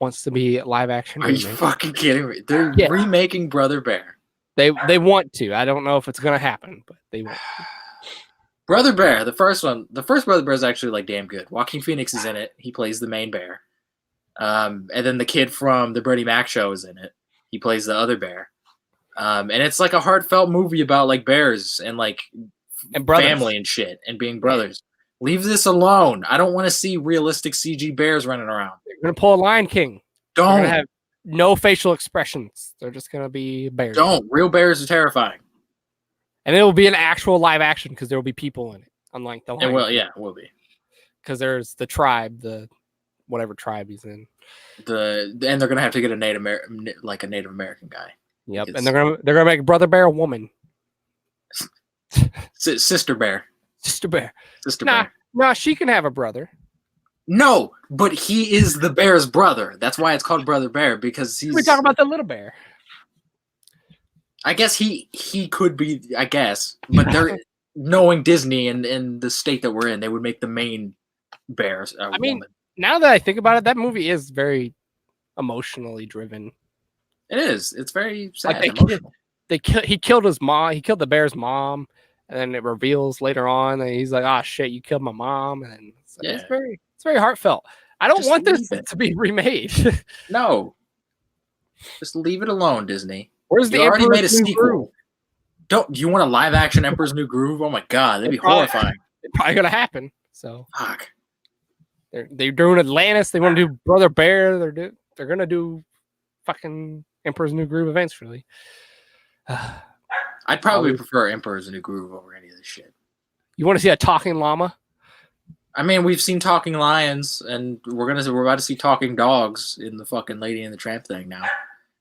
wants to be live action remake. Are you fucking kidding me? They're remaking Brother Bear. They want to. I don't know if it's gonna happen, but they want to. Brother Bear, the first Brother Bear is actually like damn good. Joaquin Phoenix is in it. He plays the main bear. And then the kid from the Bernie Mac show is in it. He plays the other bear. And it's like a heartfelt movie about like bears and like family and shit and being brothers. Leave this alone. I don't want to see realistic CG bears running around. They're gonna pull a Lion King. Don't. They're gonna have no facial expressions. They're just gonna be bears. Don't. Real bears are terrifying. And it will be an actual live action because there will be people in it, unlike the Lion King. Yeah, it will be. Because there's the tribe, the whatever tribe he's in. And they're gonna have to get a Native American guy. Yep, and they're gonna make Brother Bear a woman. Sister Bear. Sister Bear. Sister Bear. Nah, she can have a brother. No, but he is the bear's brother. That's why it's called Brother Bear, because We talk about the little bear. I guess he could be, I guess, but they're knowing Disney and the state that we're in, they would make the main bear a woman. Now that I think about it, that movie is very emotionally driven. It is. It's very sad. Like he killed his mom. He killed the bear's mom, and then it reveals later on that he's like, "Oh shit, you killed my mom," and it's very heartfult. I don't want this to be remade. No, just leave it alone, Disney. Where's the already made a sequel? Groove? Do you want a live action Emperor's New Groove? Oh my god, that'd be horrifying. It's probably gonna happen. So fuck. They're doing Atlantis. They want to do Brother Bear. They're gonna do fucking Emperor's New Groove eventually. I'd probably prefer Emperor's New Groove over any of this shit. You want to see a talking llama? I mean, we've seen talking lions, and we're about to see talking dogs in the fucking Lady and the Tramp thing now.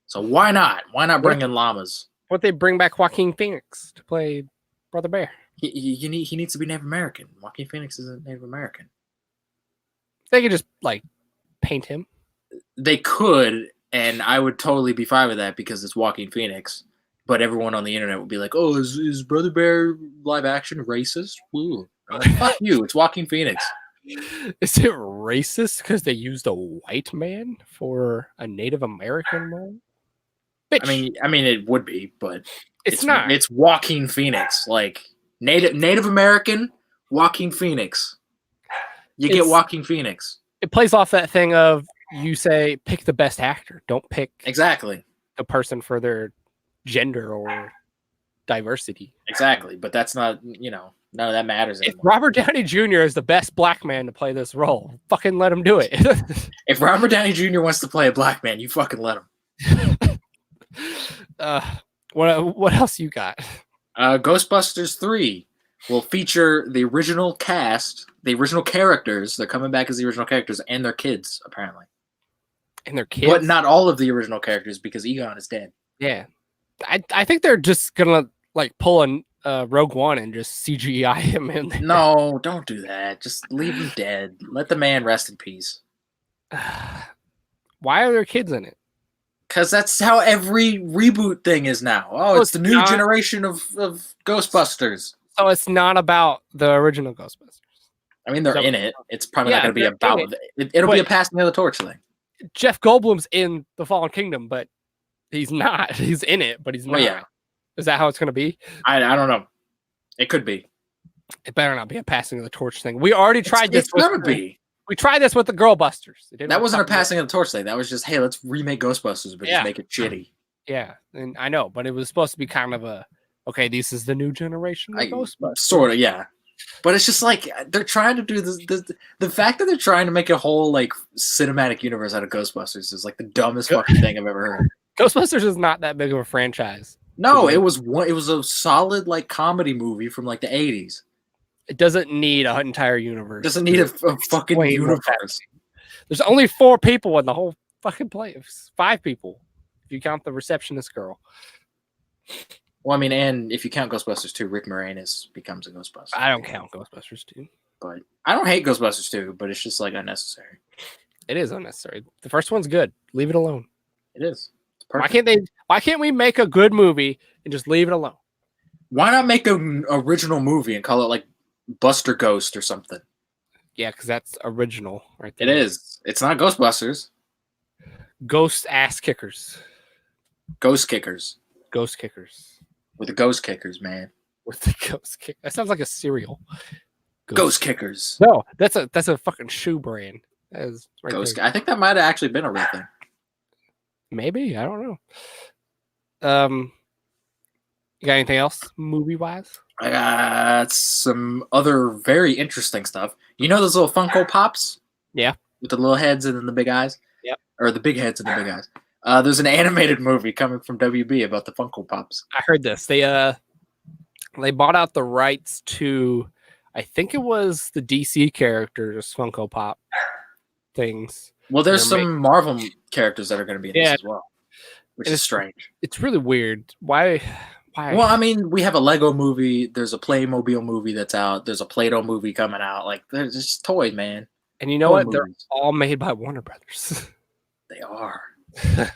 So why not? Why not bring in llamas? What they bring back Joaquin Phoenix to play Brother Bear? He needs to be Native American. Joaquin Phoenix isn't Native American. They could just like paint him. They could, and I would totally be fine with that because it's Joaquin Phoenix. But everyone on the internet would be like, "Oh, is Brother Bear live action racist?" Woo. Like, fuck you! It's Joaquin Phoenix. Is it racist because they used a white man for a Native American man? Bitch. I mean, it would be, but it's not. It's Joaquin Phoenix, like Native American Joaquin Phoenix. You get Joaquin Phoenix. It plays off that thing of you say pick the best actor, don't pick exactly the person for their gender or diversity. Exactly, but that's not, none of that matters anymore. If Robert Downey Jr. is the best black man to play this role, fucking let him do it. If Robert Downey Jr. wants to play a black man, you fucking let him. What else you got? Ghostbusters 3 will feature the original cast, the original characters. They're coming back as the original characters and their kids, apparently. And their kids? But not all of the original characters because Egon is dead. Yeah. I think they're just gonna like pull a Rogue One and just CGI him in there. No, don't do that. Just leave him dead. Let the man rest in peace. Why are there kids in it? Because that's how every reboot thing is now. Oh, it's the new generation of Ghostbusters. So it's not about the original Ghostbusters. I mean, they're in it. It's probably not going to be about it. It'll be a passing of the torch thing. Jeff Goldblum's in the Fallen Kingdom, but he's not. He's in it, but he's not. Yeah. Is that how it's going to be? I don't know. It could be. It better not be a passing of the torch thing. We already tried this. It's going to be. We tried this with the Girl Busters. That wasn't a passing of the torch thing. That was just, hey, let's remake Ghostbusters, but just make it shitty. Yeah, and I know, but it was supposed to be kind of a, okay, this is the new generation of Ghostbusters. Sort of, yeah. But it's just like, they're trying to do this. The fact that they're trying to make a whole, like, cinematic universe out of Ghostbusters is, like, the dumbest fucking thing I've ever heard. Ghostbusters is not that big of a franchise. No, it was a solid, like, comedy movie from, like, the 80s. It doesn't need an entire universe. It doesn't need a fucking universe. There's only 4 people in the whole fucking place. 5 people, if you count the receptionist girl. Well, I mean, and if you count Ghostbusters 2, Rick Moranis becomes a Ghostbuster. I don't count Ghostbusters 2. But I don't hate Ghostbusters 2, but it's just, like, unnecessary. It is unnecessary. The first one's good. Leave it alone. It is. Why can't we make a good movie and just leave it alone? Why not make an original movie and call it, like, Buster Ghost or something? Yeah, because that's original, right there. It is. It's not Ghostbusters. Ghost ass kickers. Ghost kickers. Ghost Kickers. With the Ghost Kickers, man. With the Ghost Kick. That sounds like a cereal. Ghost Kickers. No, that's a fucking shoe brand. That is right Ghost. there. I think that might have actually been a real thing. Maybe, I don't know. You got anything else movie wise? I got some other very interesting stuff. You know those little Funko Pops? Yeah. With the little heads and then the big eyes? Yep. Or the big heads and the big eyes. There's an animated movie coming from WB about the Funko Pops. I heard this. They bought out the rights to, I think it was the DC characters Funko Pop things. Well, there's some Marvel characters that are going to be in this as well, which is strange. It's really weird. Why? Well, I mean, we have a Lego movie. There's a Playmobil movie that's out. There's a Play-Doh movie coming out. Like, there's just toys, man. And you know what? They're all made by Warner Brothers. They are. It's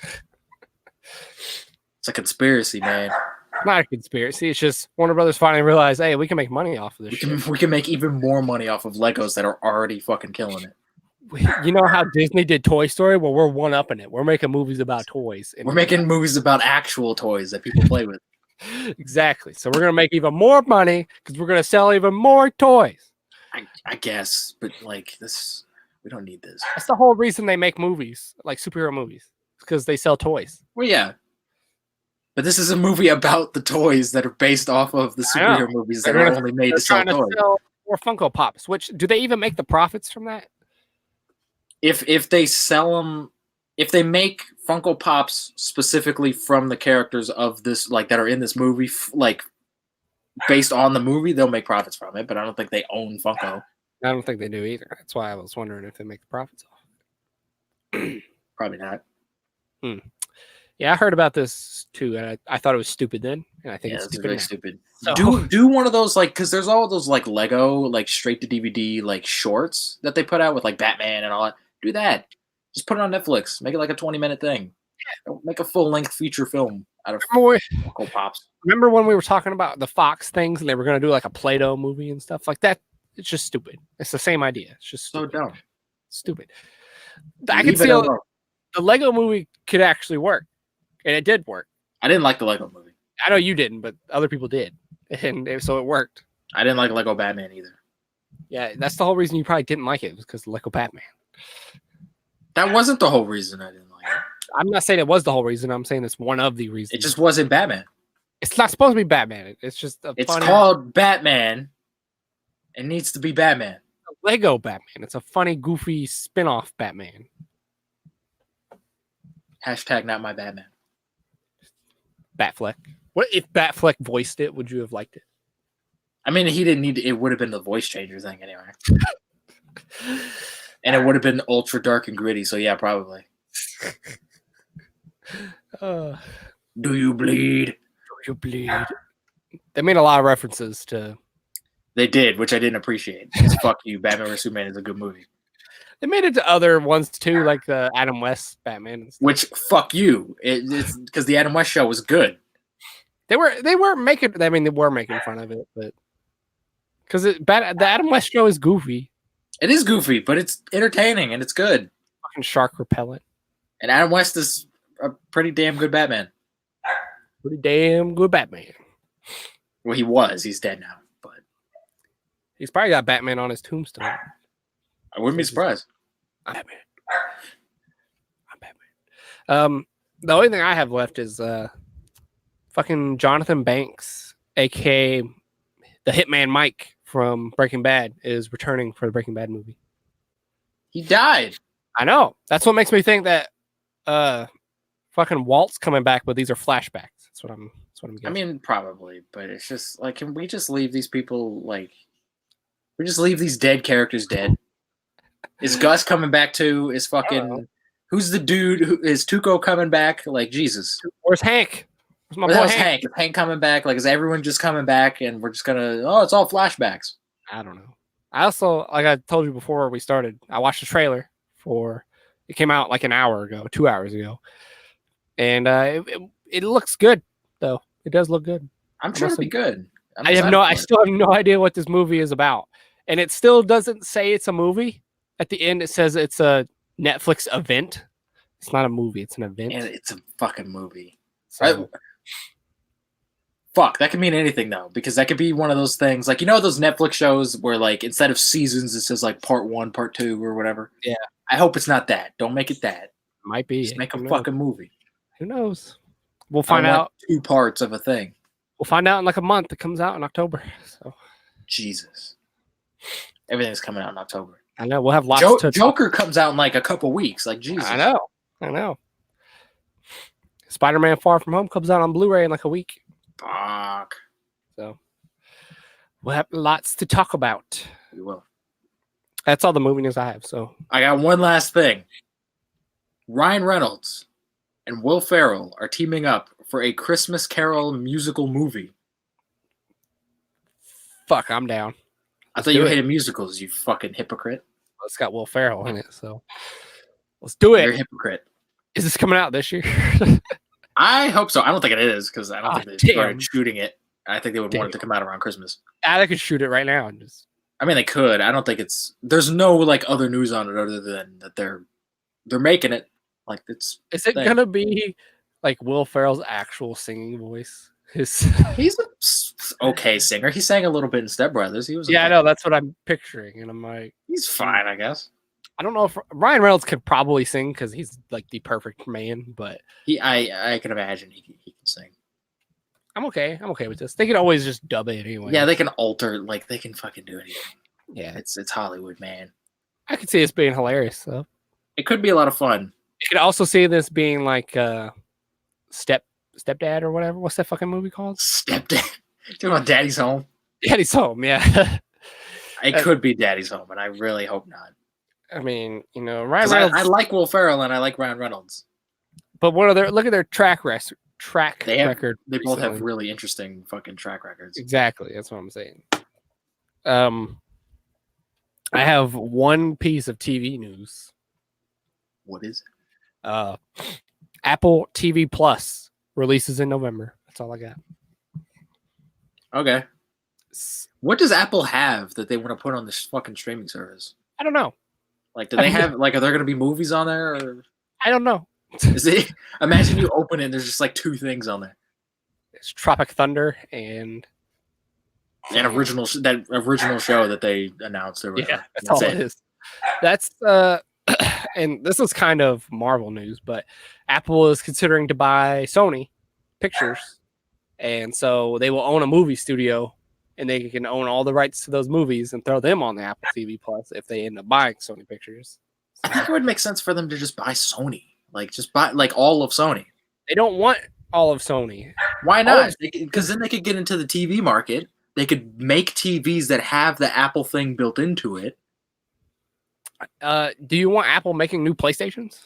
a conspiracy, man. Not a conspiracy. It's just Warner Brothers finally realized, hey, we can make money off of this shit. We can make even more money off of Legos that are already fucking killing it. You know how Disney did Toy Story? Well, we're one-upping it. We're making movies about toys. We're making movies about actual toys that people play with. Exactly. So we're going to make even more money because we're going to sell even more toys. I guess, but like this, we don't need this. That's the whole reason they make movies, like superhero movies, because they sell toys. Well, yeah. But this is a movie about the toys that are based off of the superhero movies that are only made to sell toys. Or Funko Pops, which do they even make the profits from that? If they sell them, if they make Funko Pops specifically from the characters of this, like that are in this movie, like based on the movie, they'll make profits from it. But I don't think they own Funko. I don't think they do either. That's why I was wondering if they make the profits off it. Probably not. Yeah, I heard about this too, and I thought it was stupid then, and I think it's stupid. Very stupid. So, do one of those, like, because there's all those like Lego like straight to DVD like shorts that they put out with like Batman and all that. Do that. Just put it on Netflix. Make it like a 20-minute thing. Don't make a full-length feature film out of Funko Pops. Remember when we were talking about the Fox things and they were going to do like a Play-Doh movie and stuff like that? It's just stupid. It's the same idea. It's just so dumb. Stupid. I can see the Lego movie could actually work, and it did work. I didn't like the Lego movie. I know you didn't, but other people did, and so it worked. I didn't like Lego Batman either. Yeah, that's the whole reason you probably didn't like it, was because of Lego Batman. That wasn't the whole reason I didn't like it. I'm not saying it was the whole reason. I'm saying it's one of the reasons. It just wasn't Batman. It's not supposed to be Batman. It's just it's called Batman. It needs to be Batman. Lego Batman. It's a funny, goofy spin-off Batman. Hashtag not my Batman. Batfleck. What if Batfleck voiced it? Would you have liked it? I mean, he didn't need to, it would have been the voice changer thing anyway. And it would have been ultra dark and gritty, so yeah, probably. Do you bleed? Do you bleed? They made a lot of references to... They did, which I didn't appreciate. Because fuck you, Batman vs Superman is a good movie. They made it to other ones too, like the Adam West Batman and stuff. Which, fuck you. It's because the Adam West show was good. They were making... I mean, they were making fun of it, but... Because the Adam West show is goofy. It is goofy, but it's entertaining and it's good. Fucking shark repellent. And Adam West is a pretty damn good Batman. Pretty damn good Batman. Well, he was. He's dead now, but he's probably got Batman on his tombstone. I wouldn't be surprised. I'm Batman. I'm Batman. The only thing I have left is fucking Jonathan Banks, aka the Hitman Mike from Breaking Bad, is returning for the Breaking Bad movie. He died. I know. That's what makes me think that fucking Walt's coming back, but these are flashbacks. That's what I'm guessing. I mean, probably, but it's just like, can we just leave these people like, we just leave these dead characters dead? Is Gus coming back too? Is fucking who's the dude? Is Tuco coming back? Like, Jesus. Where's Hank? Where's my boy Hank? Is Hank coming back? Like, is everyone just coming back and we're just gonna? Oh, it's all flashbacks. I don't know. I also, like I told you before we started, I watched the trailer for. It came out like an hour ago, 2 hours ago, and it looks good though. It does look good. I'm sure it'll be good. I still have no idea what this movie is about, and it still doesn't say it's a movie. At the end, it says it's a Netflix event. It's not a movie; it's an event. And it's a fucking movie. So, Fuck, that could mean anything though, because that could be one of those things, like, you know, those Netflix shows where, like, instead of seasons, it says like part 1, part 2, or whatever. Yeah, I hope it's not that. Don't make it that. might be. Just make a Who knows? fucking movie. Who knows? We'll I find want out. 2 parts of a thing. We'll find out in like a month. It comes out in October. So Jesus, everything's coming out in October. I know we'll have lots to. Joker comes out in like a couple weeks. Like, Jesus. I know. Spider-Man: Far From Home comes out on Blu-ray in like a week. Fuck. So we'll have lots to talk about. We will. That's all the movie news I have. So I got one last thing. Ryan Reynolds and Will Ferrell are teaming up for a Christmas Carol musical movie. fuck, I'm down. I thought you hated musicals, you fucking hypocrite. It's got Will Ferrell in it, so let's do it. You're a hypocrite. Is this coming out this year? I hope so. I don't think it is, because I don't think they started shooting it. I think they would want it to come out around Christmas. They could shoot it right now and just. I mean, they could. I don't think it's. There's no like other news on it other than that they're making it. Like it's. Is it gonna be like Will Ferrell's actual singing voice? He's a okay singer. He sang a little bit in Step Brothers. He was. Yeah, I know. That's what I'm picturing, and I'm like, he's fine, I guess. I don't know if Ryan Reynolds could probably sing because he's like the perfect man, but I can imagine he can sing. I'm okay. I'm okay with this. They can always just dub it anyway. Yeah, they can alter, like they can fucking do anything. Yeah, it's Hollywood, man. I could see this being hilarious, though. It could be a lot of fun. You could also see this being like Stepdad or whatever. What's that fucking movie called? Stepdad. Talking about Daddy's Home. Daddy's Home, yeah. It could be Daddy's Home, and I really hope not. I mean, you know, Ryan Reynolds. I like Will Ferrell and I like Ryan Reynolds. But look at their track record. They both have really interesting fucking track records. Exactly, that's what I'm saying. I have one piece of TV news. What is it? Apple TV Plus releases in November. That's all I got. Okay. What does Apple have that they want to put on this fucking streaming service? I don't know. Like, do they have are there going to be movies on there? Or? I don't know. Imagine you open it and there's just like 2 things on there. It's Tropic Thunder and original show that they announced. Or yeah, that's all it is. That's and this is kind of Marvel news, but Apple is considering to buy Sony Pictures, and so they will own a movie studio, and they can own all the rights to those movies and throw them on the Apple TV Plus if they end up buying Sony Pictures. I think it would make sense for them to just buy Sony, like just buy like all of Sony. They don't want all of Sony. Why not? Because then they could get into the TV market. They could make TVs that have the Apple thing built into it. Do you want Apple making new PlayStations?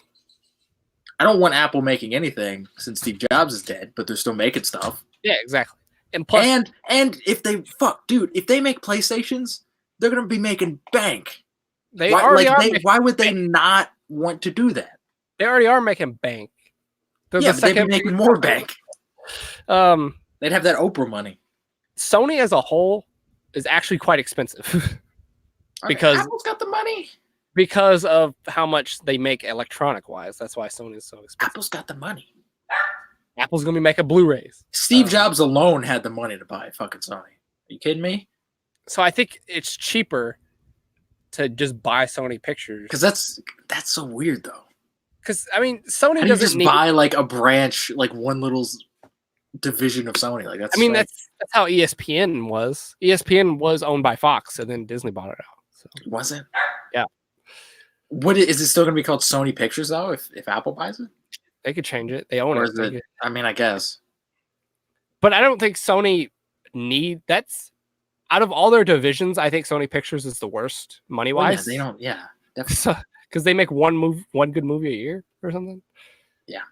I don't want Apple making anything since Steve Jobs is dead, but they're still making stuff. Yeah, exactly. And plus, and if they if they make PlayStations, they're gonna be making bank. Why would they not want to do that? They already are making bank. But they'd be making more bank. They'd have that Oprah money. Sony as a whole is actually quite expensive because Apple's got the money. Because of how much they make electronic wise. That's why Sony is so expensive. Apple's got the money. Apple's gonna be making Blu-rays. Steve Jobs alone had the money to buy fucking Sony. Are you kidding me? So I think it's cheaper to just buy Sony Pictures. Because that's so weird though. Because I mean, Sony doesn't just buy like a branch, like one little division of Sony. Like that's. I mean, that's how ESPN was. ESPN was owned by Fox, and then Disney bought it out. So. Was it? Yeah. What is it still going to be called Sony Pictures though? If Apple buys it, they could change it. They own it. I mean, I guess. But I don't think Sony that's out of all their divisions. I think Sony Pictures is the worst money wise. Yeah, they don't. Yeah, definitely. Because they make one good movie a year or something. Yeah.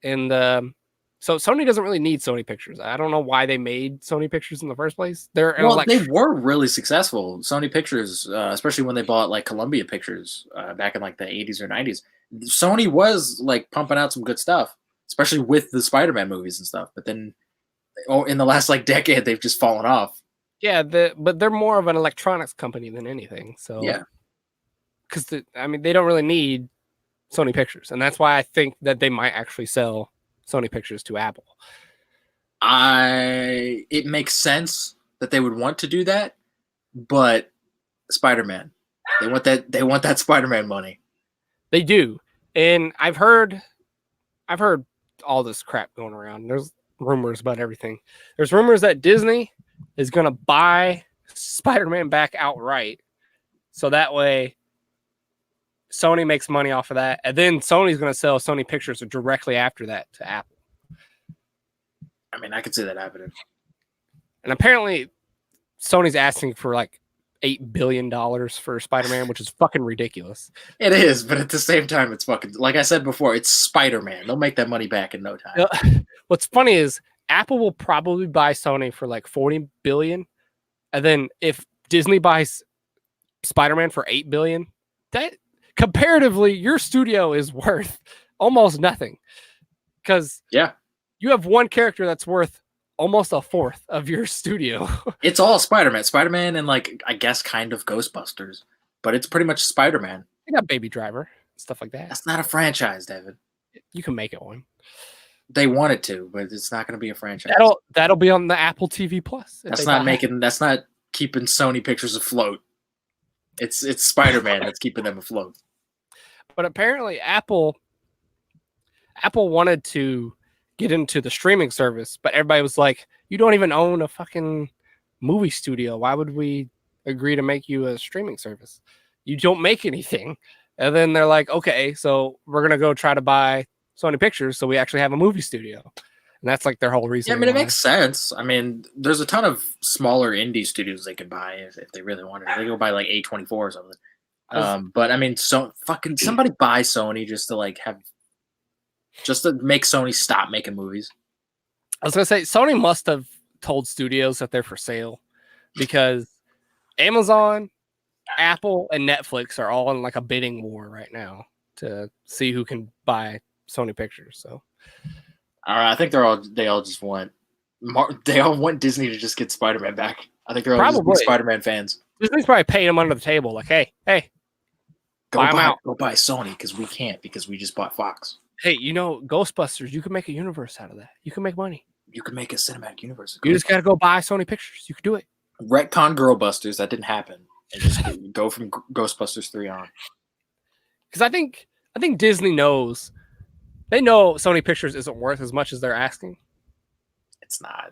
And so Sony doesn't really need Sony Pictures. I don't know why they made Sony Pictures in the first place. They were really successful. Sony Pictures, especially when they bought like Columbia Pictures back in like the 80s or 90s. Sony was like pumping out some good stuff, especially with the Spider-Man movies and stuff. But then, in the last like decade, they've just fallen off. Yeah, but they're more of an electronics company than anything. So yeah, because they don't really need Sony Pictures, and that's why I think that they might actually sell Sony Pictures to Apple. It makes sense that they would want to do that, but Spider-Man, they want that Spider-Man money. They do, and I've heard all this crap going around. There's rumors about everything. There's rumors that Disney is going to buy Spider-Man back outright, so that way Sony makes money off of that, and then Sony's going to sell Sony Pictures directly after that to Apple. I mean, I could see that happening. And apparently, Sony's asking for like $8 billion for Spider-Man, which is fucking ridiculous. It is, but at the same time, it's fucking, like I said before, it's Spider-Man. They'll make that money back in no time. What's funny is Apple will probably buy Sony for like $40 billion, and then if Disney buys Spider-Man for $8 billion, that comparatively your studio is worth almost nothing, because you have one character that's worth almost a fourth of your studio. It's all Spider-Man, and like I guess kind of Ghostbusters, but it's pretty much Spider-Man. You got Baby Driver, stuff like that. That's not a franchise, David. You can make it one. They want it to, but it's not going to be a franchise. That'll be on the Apple TV Plus. That's not keeping Sony Pictures afloat. It's Spider-Man that's keeping them afloat. But apparently Apple wanted to get into the streaming service, but everybody was like, you don't even own a fucking movie studio. Why would we agree to make you a streaming service? You don't make anything. And then they're like, okay, so we're going to go try to buy Sony Pictures so we actually have a movie studio. And that's like their whole reason. Yeah, I mean, it makes sense. I mean, there's a ton of smaller indie studios they could buy if they really wanted. They go buy like A24 or something. But I mean, so fucking somebody buy Sony just to make Sony stop making movies. I was gonna say Sony must have told studios that they're for sale, because Amazon, Apple, and Netflix are all in like a bidding war right now to see who can buy Sony Pictures. So I think they all just want Disney to just get Spider-Man back. I think they're all just big Spider-Man fans. Disney's probably paying them under the table, like, hey, go buy Sony because we can't, because we just bought Fox. Hey, Ghostbusters, you can make a universe out of that. You can make money. You can make a cinematic universe. You just got to go buy Sony Pictures. You can do it. Retcon Girlbusters, that didn't happen. And just go from Ghostbusters 3 on. Because I think Disney knows. They know Sony Pictures isn't worth as much as they're asking. It's not.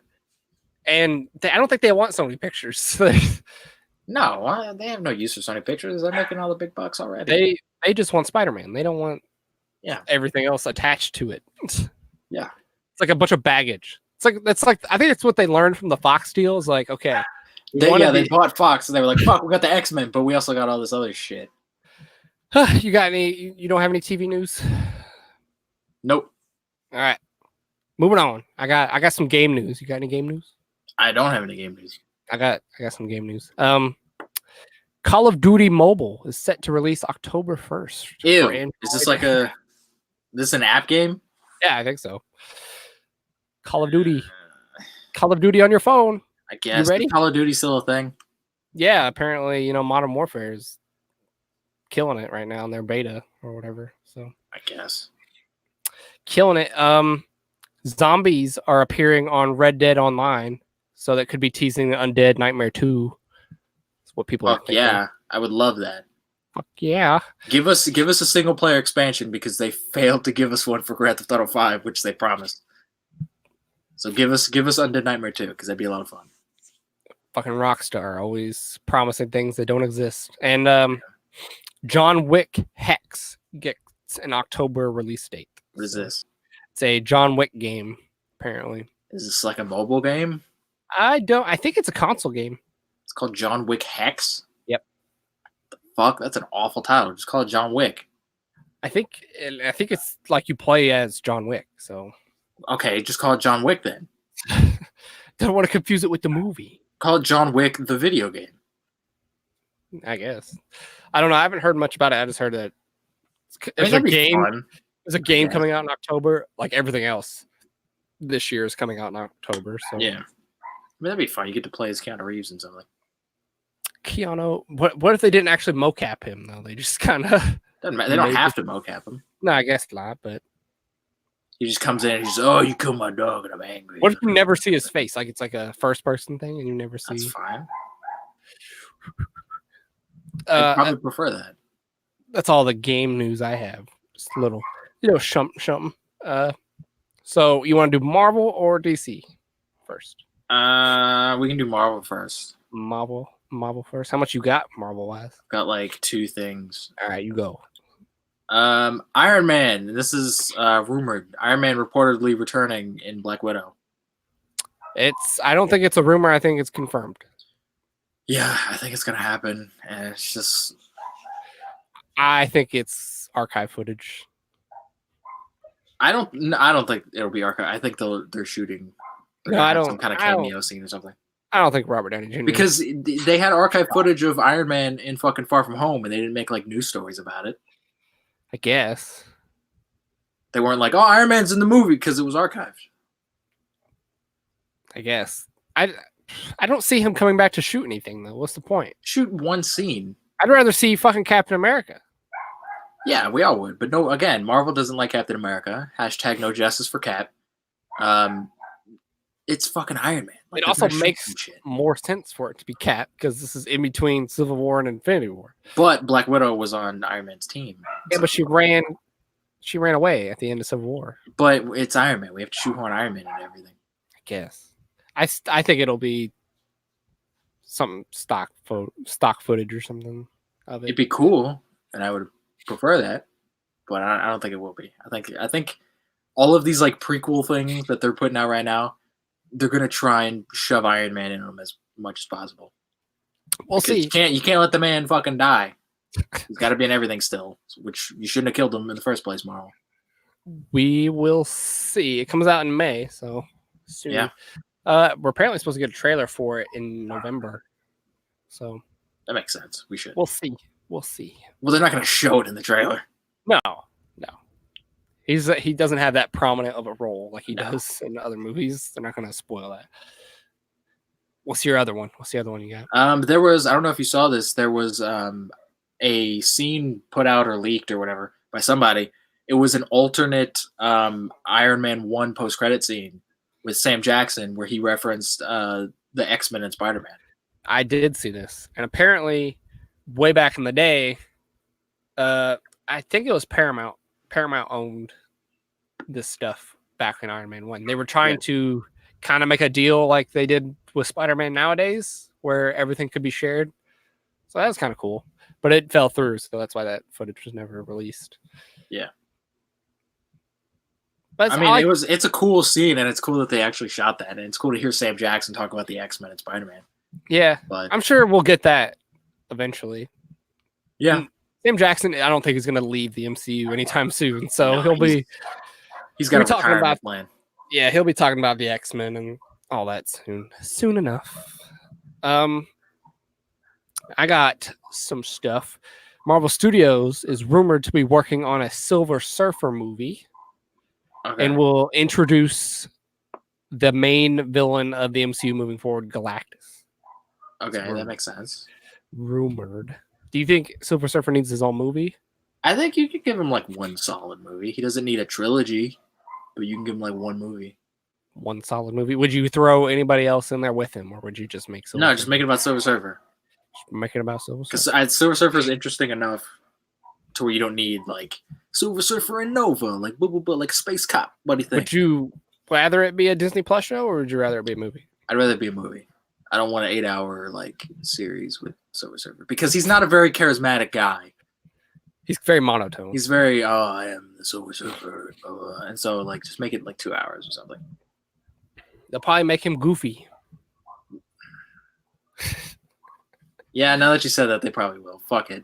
And I don't think they want Sony Pictures. No, they have no use for Sony Pictures. They're making all the big bucks already. They just want Spider-Man. They don't want everything else attached to it. Yeah. It's like a bunch of baggage. It's like I think that's what they learned from the Fox deal. Is like, okay. They bought Fox and they were like, fuck, we got the X-Men, but we also got all this other shit. You got any you don't have any TV news? Nope. All right. Moving on. I got some game news. You got any game news? I don't have any game news. I got some game news. Call of Duty Mobile is set to release October 1st. Ew. Is this an app game? Yeah, I think so. Call of Duty on your phone. I guess. You ready? Call of Duty still a thing? Yeah, apparently, Modern Warfare is killing it right now in their beta or whatever. So I guess. Killing it. Zombies are appearing on Red Dead Online, so that could be teasing the Undead Nightmare 2. That's what people are thinking. Yeah, I would love that. Fuck yeah. Give us a single player expansion, because they failed to give us one for Grand Theft Auto 5, which they promised. So give us Undead Nightmare 2, because that'd be a lot of fun. Fucking Rockstar, always promising things that don't exist. And John Wick Hex gets an October release date. What is this? It's a John Wick game, apparently. Is this like a mobile game? I think it's a console game. It's called John Wick Hex? Yep. The fuck? That's an awful title. Just call it John Wick. I think it's like you play as John Wick, so. Okay, just call it John Wick then. Don't want to confuse it with the movie. Call it John Wick, the video game. I guess. I don't know. I haven't heard much about it. I just heard that there's a game. There's a game coming out in October, like everything else this year is coming out in October. So yeah, I mean, that'd be fun. You get to play as Keanu Reeves and something. Keanu, what if they didn't actually mocap him though? They just kind of doesn't matter. They don't have to mocap him. No, I guess not. But He just comes in and he's, oh, you killed my dog and I'm angry. What if you never see his face? Like it's like a first person thing and you never see. That's fine. I'd probably prefer that. That's all the game news I have. Just a little, something. So you want to do Marvel or DC first? We can do Marvel first. Marvel first. How much you got Marvel wise? Got like 2 things. All right, you go. Iron Man. This is rumored. Iron Man reportedly returning in Black Widow. I don't think it's a rumor. I think it's confirmed. Yeah, I think it's gonna happen, and it's just. I think it's archive footage. I don't think it'll be archive. I think they're shooting. No, I don't. Some kind of cameo scene or something. I don't think Robert Downey Jr. Because they had archive footage of Iron Man in fucking Far From Home, and they didn't make like news stories about it. I guess they weren't like, "Oh, Iron Man's in the movie" because it was archived. I guess I don't see him coming back to shoot anything though. What's the point? Shoot one scene. I'd rather see fucking Captain America. Yeah, we all would, but no. Again, Marvel doesn't like Captain America. # no justice for Cap. It's fucking Iron Man. Like, it also makes more sense for it to be Cap because this is in between Civil War and Infinity War. But Black Widow was on Iron Man's team. Yeah, but she ran away at the end of Civil War. But it's Iron Man. We have to shoehorn Iron Man and everything. I guess. I think it'll be some stock footage or something of it. It'd be cool, and I would prefer that, but I don't think it will be. I think all of these like prequel things that they're putting out right now, they're gonna try and shove Iron Man in them as much as possible. We'll see. You can't let the man fucking die. He's got to be in everything still, which you shouldn't have killed him in the first place, Marvel. We will see. It comes out in May, so soon. Yeah. We're apparently supposed to get a trailer for it in November, so that makes sense. We should. We'll see. Well, they're not going to show it in the trailer. No. He doesn't have that prominent of a role like he does in other movies. They're not going to spoil that. What's your other one? What's the other one you got? There was, I don't know if you saw this. There was a scene put out or leaked or whatever by somebody. It was an alternate Iron Man 1 post-credit scene with Sam Jackson where he referenced the X-Men and Spider-Man. I did see this. And apparently, way back in the day, I think it was Paramount. Paramount owned this stuff back in Iron Man 1. They were trying to kind of make a deal like they did with Spider-Man nowadays, where everything could be shared. So that was kind of cool. But it fell through, so that's why that footage was never released. Yeah. But I mean, it's a cool scene, and it's cool that they actually shot that, and it's cool to hear Sam Jackson talk about the X-Men and Spider-Man. Yeah, but I'm sure we'll get that eventually. Yeah. And Sam Jackson, I don't think he's going to leave the MCU anytime soon, so he's got a retirement plan. Yeah, he'll be talking about the X-Men and all that soon enough. I got some stuff. Marvel Studios is rumored to be working on a Silver Surfer movie, and will introduce the main villain of the MCU moving forward, Galactus. Okay, that makes sense. Rumored. Do you think Silver Surfer needs his own movie? I think you could give him like one solid movie. He doesn't need a trilogy, but you can give him like one movie. One solid movie. Would you throw anybody else in there with him, or would you just make Silver Surfer? Just make it about Silver Surfer. Just make it about Silver Surfer. Because Silver Surfer is interesting enough to where you don't need like Silver Surfer and Nova, like blah, blah, blah, like Space Cop. What do you think? Would you rather it be a Disney Plus show, or would you rather it be a movie? I'd rather it be a movie. I don't want an 8-hour like series with Silver Surfer because he's not a very charismatic guy. He's very monotone. He's very, I am the Silver Surfer, and so like just make it like 2 hours or something. They'll probably make him goofy. Yeah, now that you said that, they probably will. Fuck it.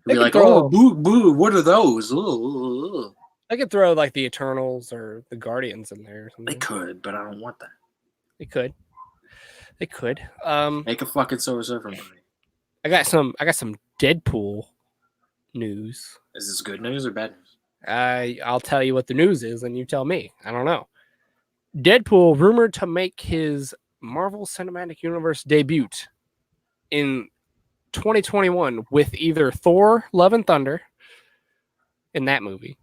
They'll be like, oh, boo, boo, what are those? Ugh. They could throw like the Eternals or the Guardians in there or something. They could, but I don't want that. They could. Make a fucking Silver Surfer movie. I got some Deadpool news. Is this good news or bad news? I'll tell you what the news is, and you tell me. I don't know. Deadpool rumored to make his Marvel Cinematic Universe debut in 2021 with either Thor: Love and Thunder in that movie,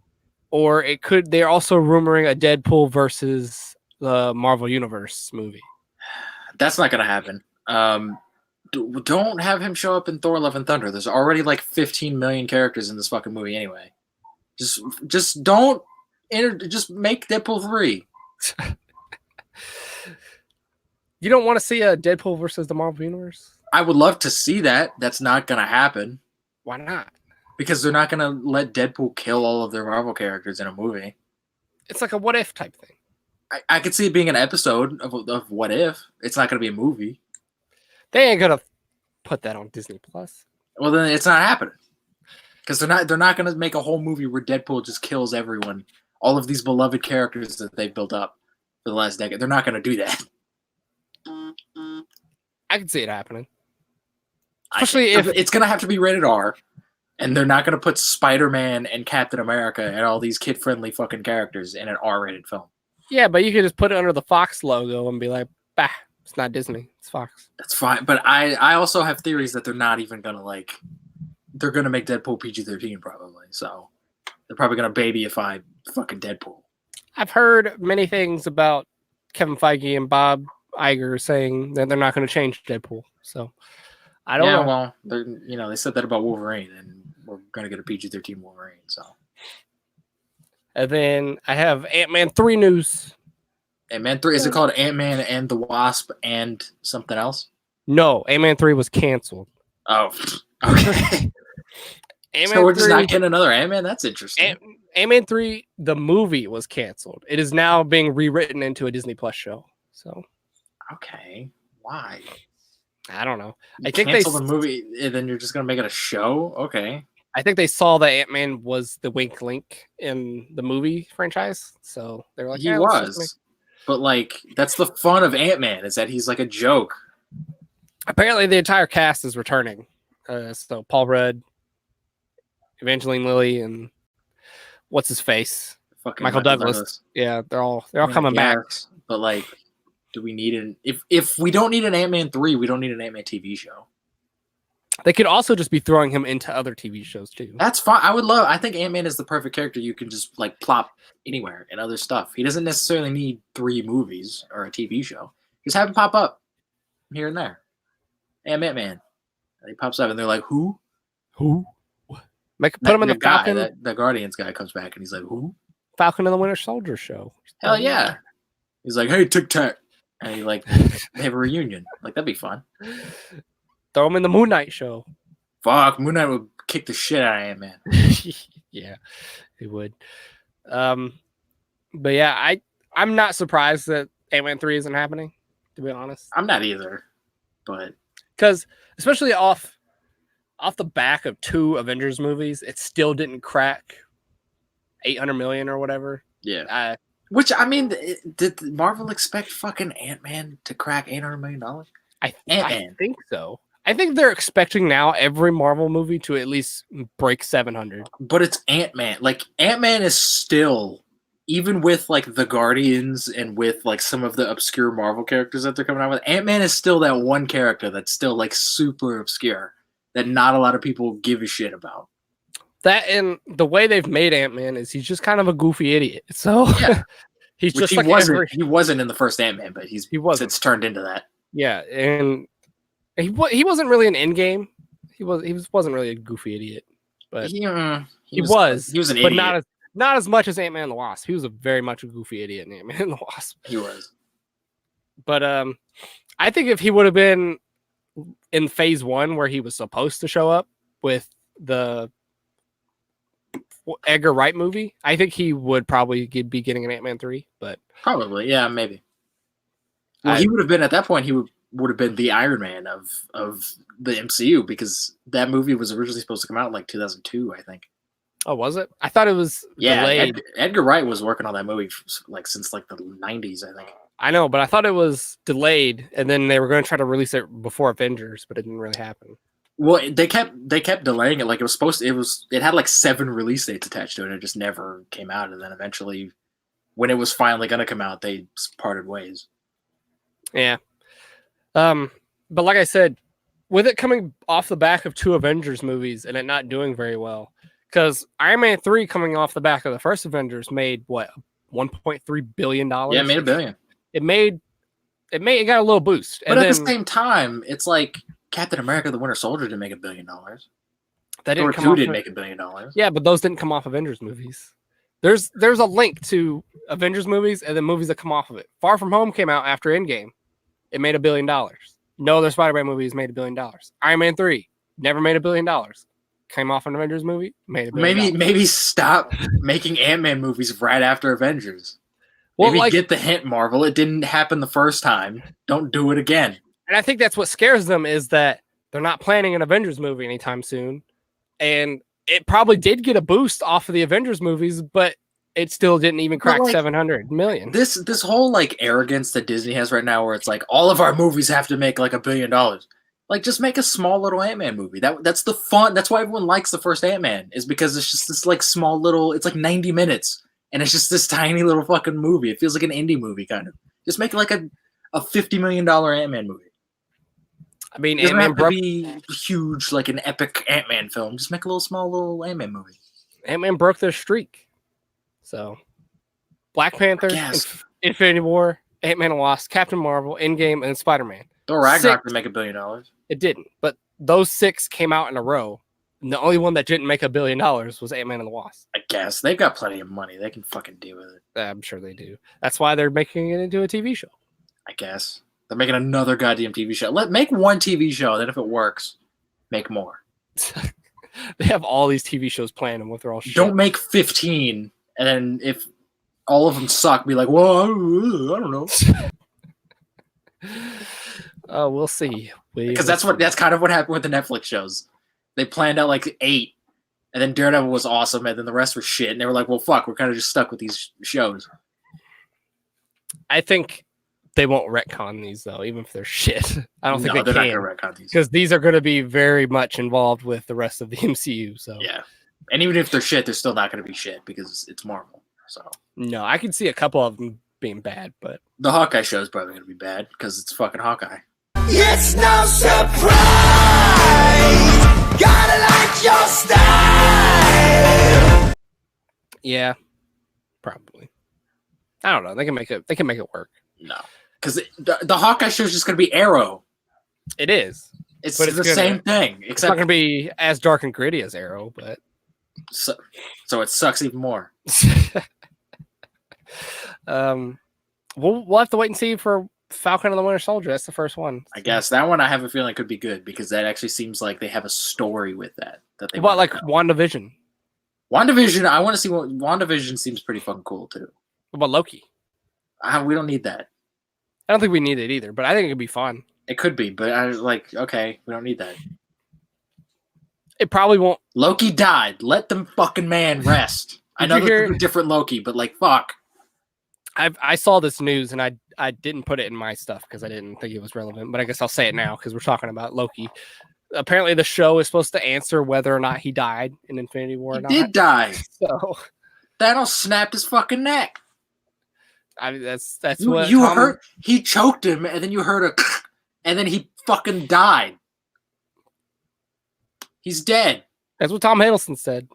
or it could. They're also rumoring a Deadpool versus the Marvel Universe movie. That's not gonna happen. Don't have him show up in Thor: Love and Thunder. There's already like 15 million characters in this fucking movie anyway. Just don't just make Deadpool 3. You don't want to see a Deadpool versus the Marvel Universe? I would love to see that. That's not gonna happen. Why not? Because they're not gonna let Deadpool kill all of their Marvel characters in a movie. It's like a what if type thing. I could see it being an episode of What If. It's not gonna be a movie. They ain't gonna put that on Disney Plus. Well, then it's not happening. Because they're not gonna make a whole movie where Deadpool just kills everyone. All of these beloved characters that they've built up for the last decade. They're not gonna do that. I can see it happening. Especially if it's gonna have to be rated R, and they're not gonna put Spider-Man and Captain America and all these kid-friendly fucking characters in an R-rated film. Yeah, but you could just put it under the Fox logo and be like, bah, it's not Disney, it's Fox. That's fine, but I also have theories that they're not even gonna they're gonna make Deadpool PG-13 probably. So they're probably gonna babyify fucking Deadpool. I've heard many things about Kevin Feige and Bob Iger saying that they're not going to change Deadpool. So I don't know. Well, they said that about Wolverine, and we're going to get a PG-13 Wolverine. So, and then I have Ant-Man 3 news. Ant-Man 3, is it called Ant-Man and the Wasp and something else? No, Ant-Man 3 was canceled. Oh, okay. So we're just not getting another Ant-Man? That's interesting. Ant-Man 3, the movie was canceled. It is now being rewritten into a Disney Plus show. So, okay, why? I don't know. I think cancel the movie, and then you're just gonna make it a show. Okay. I think they saw that Ant-Man was the wink link in the movie franchise, so they were like, he was. But like, that's the fun of Ant-Man, is that he's like a joke. Apparently, the entire cast is returning. So Paul Rudd, Evangeline Lilly, and what's his face, Michael Douglas. Yeah, they're all coming back. But like, do we need if we don't need an Ant-Man 3, we don't need an Ant-Man TV show. They could also just be throwing him into other TV shows too. That's fine. I think Ant-Man is the perfect character you can just like plop anywhere in other stuff. He doesn't necessarily need 3 movies or a TV show. Just have him pop up here and there. Hey, Ant-Man. And he pops up and they're like, who? Put him in the Falcon. The Guardians guy comes back and he's like, who? Falcon and the Winter Soldier show. Hell yeah. He's like, hey, Tic Tac. And he they have a reunion. Like, that'd be fun. Throw him in the Moon Knight show. Fuck, Moon Knight would kick the shit out of Ant-Man. Yeah, he would. But yeah, I'm not surprised that Ant-Man 3 isn't happening, to be honest. I'm not either. But because especially off the back of 2 Avengers movies, it still didn't crack 800 million or whatever. Yeah. Which, I mean, did Marvel expect fucking Ant-Man to crack $800 million? I think so. I think they're expecting now every Marvel movie to at least break 700. But it's Ant-Man. Like, Ant-Man is still, even with, like, the Guardians and with, like, some of the obscure Marvel characters that they're coming out with, Ant-Man is still that one character that's still, like, super obscure that not a lot of people give a shit about. That and the way they've made Ant-Man is he's just kind of a goofy idiot. So yeah. he's Which just he wasn't in the first Ant-Man, but he was since turned into that. Yeah, and he wasn't really an Endgame. He wasn't really a goofy idiot, but he was an idiot, but not as much as Ant-Man and the Wasp. He was very much a goofy idiot in Ant-Man and the Wasp. He was. But I think if he would have been in phase 1 where he was supposed to show up with the Edgar Wright movie, I think he would probably be getting an Ant-Man 3, but probably, yeah, maybe. Well, he would have been at that point. He would have been the Iron Man of the MCU because that movie was originally supposed to come out in like 2002, I think. Oh, was it? I thought it was delayed. Edgar Wright was working on that movie since like the 90s, I think. I know, but I thought it was delayed, and then they were going to try to release it before Avengers, but it didn't really happen. Well, they kept delaying it. Like it had like 7 release dates attached to it. It just never came out. And then eventually, when it was finally going to come out, they parted ways. Yeah. But like I said, with it coming off the back of 2 Avengers movies and it not doing very well, Because Iron Man 3 coming off the back of the first Avengers made what, $1.3 billion? Yeah, it made $1 billion. It got a little boost. But at the same time, it's like Captain America: The Winter Soldier didn't make $1 billion. That didn't Thor 2 didn't make $1 billion. Yeah, but those didn't come off Avengers movies. There's a link to Avengers movies and the movies that come off of it. Far From Home came out after Endgame. It made $1 billion. No other Spider-Man movies made $1 billion. Iron Man 3 never made $1 billion. Came off an Avengers movie, made $1 billion. Maybe stop making Ant-Man movies right after Avengers. Well, maybe get the hint, Marvel. It didn't happen the first time. Don't do it again. And I think that's what scares them, is that they're not planning an Avengers movie anytime soon. And it probably did get a boost off of the Avengers movies, but it still didn't even crack 700 million. This whole like arrogance that Disney has right now, where it's like all of our movies have to make like $1 billion. Like, just make a small little Ant-Man movie. That's the fun. That's why everyone likes the first Ant-Man, is because it's just this like small little. It's like 90 minutes. And it's just this tiny little fucking movie. It feels like an indie movie, kind of. Just make like a $50 million Ant-Man movie. I mean, Ant-Man broke be huge, like an epic Ant-Man film. Just make a small little Ant-Man movie. Ant-Man broke their streak. So, Black Panther, Infinity War, Ant-Man and Wasp, Captain Marvel, Endgame, and Spider-Man. Thor Ragnarok didn't make $1 billion. It didn't, but those 6 came out in a row. And the only one that didn't make $1 billion was Ant-Man and the Wasp. I guess they've got plenty of money. They can fucking deal with it. I'm sure they do. That's why they're making it into a TV show. I guess they're making another goddamn TV show. Make one TV show. Then if it works, make more. They have all these TV shows planned, and what they're all shit. Don't make 15, and then if all of them suck, be like, well, I don't know. We'll see. Because that's kind of what happened with the Netflix shows. They planned out like 8, and then Daredevil was awesome, and then the rest were shit. And they were like, well, fuck, we're kind of just stuck with these shows. I think they won't retcon these, though, even if they're shit. I don't think they're not going to retcon these. Because these are going to be very much involved with the rest of the MCU. So yeah. And even if they're shit, they're still not going to be shit because it's Marvel. So no, I can see a couple of them being bad, but the Hawkeye show is probably going to be bad because it's fucking Hawkeye. It's no surprise. Gotta like your style. Yeah, probably. I don't know. They can make it. They can make it work. No, because the Hawkeye show is just going to be Arrow. It is. It's the same thing. Except it's not going to be as dark and gritty as Arrow, but so it sucks even more. We'll have to wait and see for Falcon and the Winter Soldier. That's the first one. I guess that one I have a feeling could be good because that actually seems like they have a story with that they. What about like WandaVision? WandaVision, I want to see what WandaVision seems pretty fucking cool too. What about Loki? We don't need that. I don't think we need it either, but I think it could be fun. It could be, but I was like, okay, we don't need that. It probably won't. Loki died. Let the fucking man rest. I know there's a different Loki, but like, fuck. I saw this news and I didn't put it in my stuff because I didn't think it was relevant, but I guess I'll say it now because we're talking about Loki. Apparently, the show is supposed to answer whether or not he died in Infinity War. He did die. So Thanos snapped his fucking neck. I mean, that's you, what you heard. He choked him, and then you heard a, and then he fucking died. He's dead. That's what Tom Hiddleston said.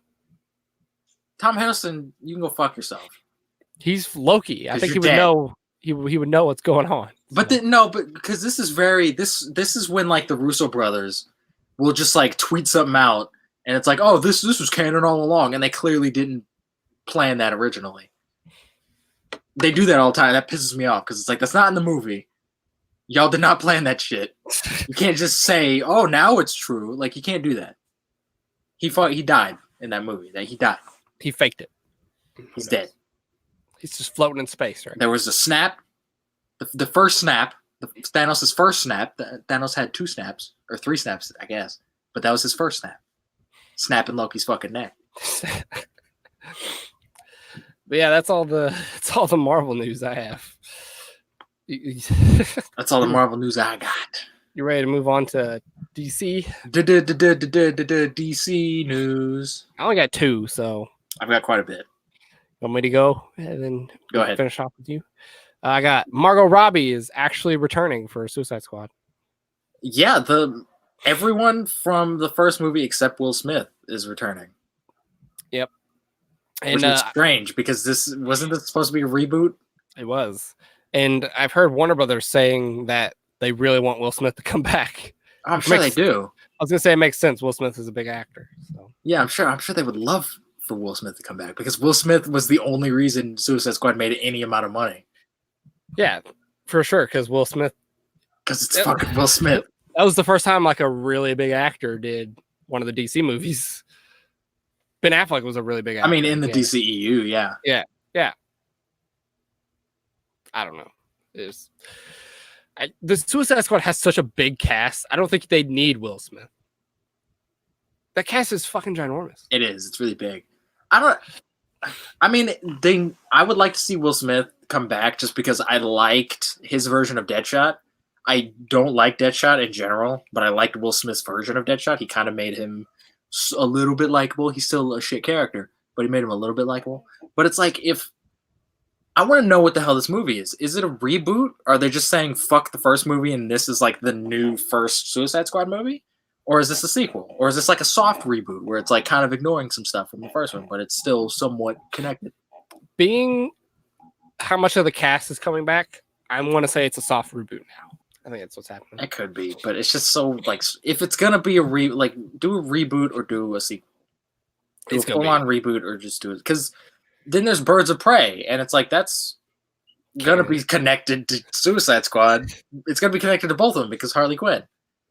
Tom Hiddleston, you can go fuck yourself. He's Loki. I think he would know. He would know what's going on. But but because this is this is when like the Russo brothers will just like tweet something out, and it's like, oh, this was canon all along, and they clearly didn't plan that originally. They do that all the time. That pisses me off because it's like that's not in the movie. Y'all did not plan that shit. You can't just say, oh, now it's true. Like you can't do that. He died in that movie. He died. He faked it. He's dead. He's just floating in space, right? There was a snap. The first snap, Thanos' first snap. Thanos had 2 snaps, or 3 snaps, I guess. But that was his first snap. Snapping Loki's fucking neck. But yeah, that's all the Marvel news I have. That's all the Marvel news I got. You ready to move on to DC? DC news. I only got 2, so I've got quite a bit. Want me to go and then go ahead. Finish off with you? I got Margot Robbie is actually returning for Suicide Squad. Yeah, everyone from the first movie except Will Smith is returning. Yep. And which is strange because this wasn't supposed to be a reboot. It was. And I've heard Warner Brothers saying that they really want Will Smith to come back. I'm sure they do. I was gonna say it makes sense. Will Smith is a big actor. So yeah, I'm sure they would love for Will Smith to come back because Will Smith was the only reason Suicide Squad made any amount of money. Yeah, for sure. Because Will Smith. Because it's fucking Will Smith. That was the first time like a really big actor did one of the DC movies. Ben Affleck was a really big actor. I mean, in the DCEU, yeah. Yeah. I don't know. The Suicide Squad has such a big cast. I don't think they need Will Smith. That cast is fucking ginormous. It is. It's really big. I would like to see Will Smith come back just because I liked his version of Deadshot. I don't like Deadshot in general, but I liked Will Smith's version of Deadshot. He kind of made him a little bit likable. He's still a shit character, but he made him a little bit likable. But it's like, if I want to know what the hell this movie is. Is it a reboot? Are they just saying fuck the first movie and this is like the new first Suicide Squad movie? Or is this a sequel? Or is this like a soft reboot where it's like kind of ignoring some stuff from the first one, but it's still somewhat connected? Being how much of the cast is coming back, I want to say it's a soft reboot now. I think that's what's happening. It could be, but it's just so like, if it's gonna be do a reboot or do a sequel. Do a full-on reboot or just do it, because then there's Birds of Prey, and it's like that's gonna be connected to Suicide Squad. It's gonna be connected to both of them because Harley Quinn.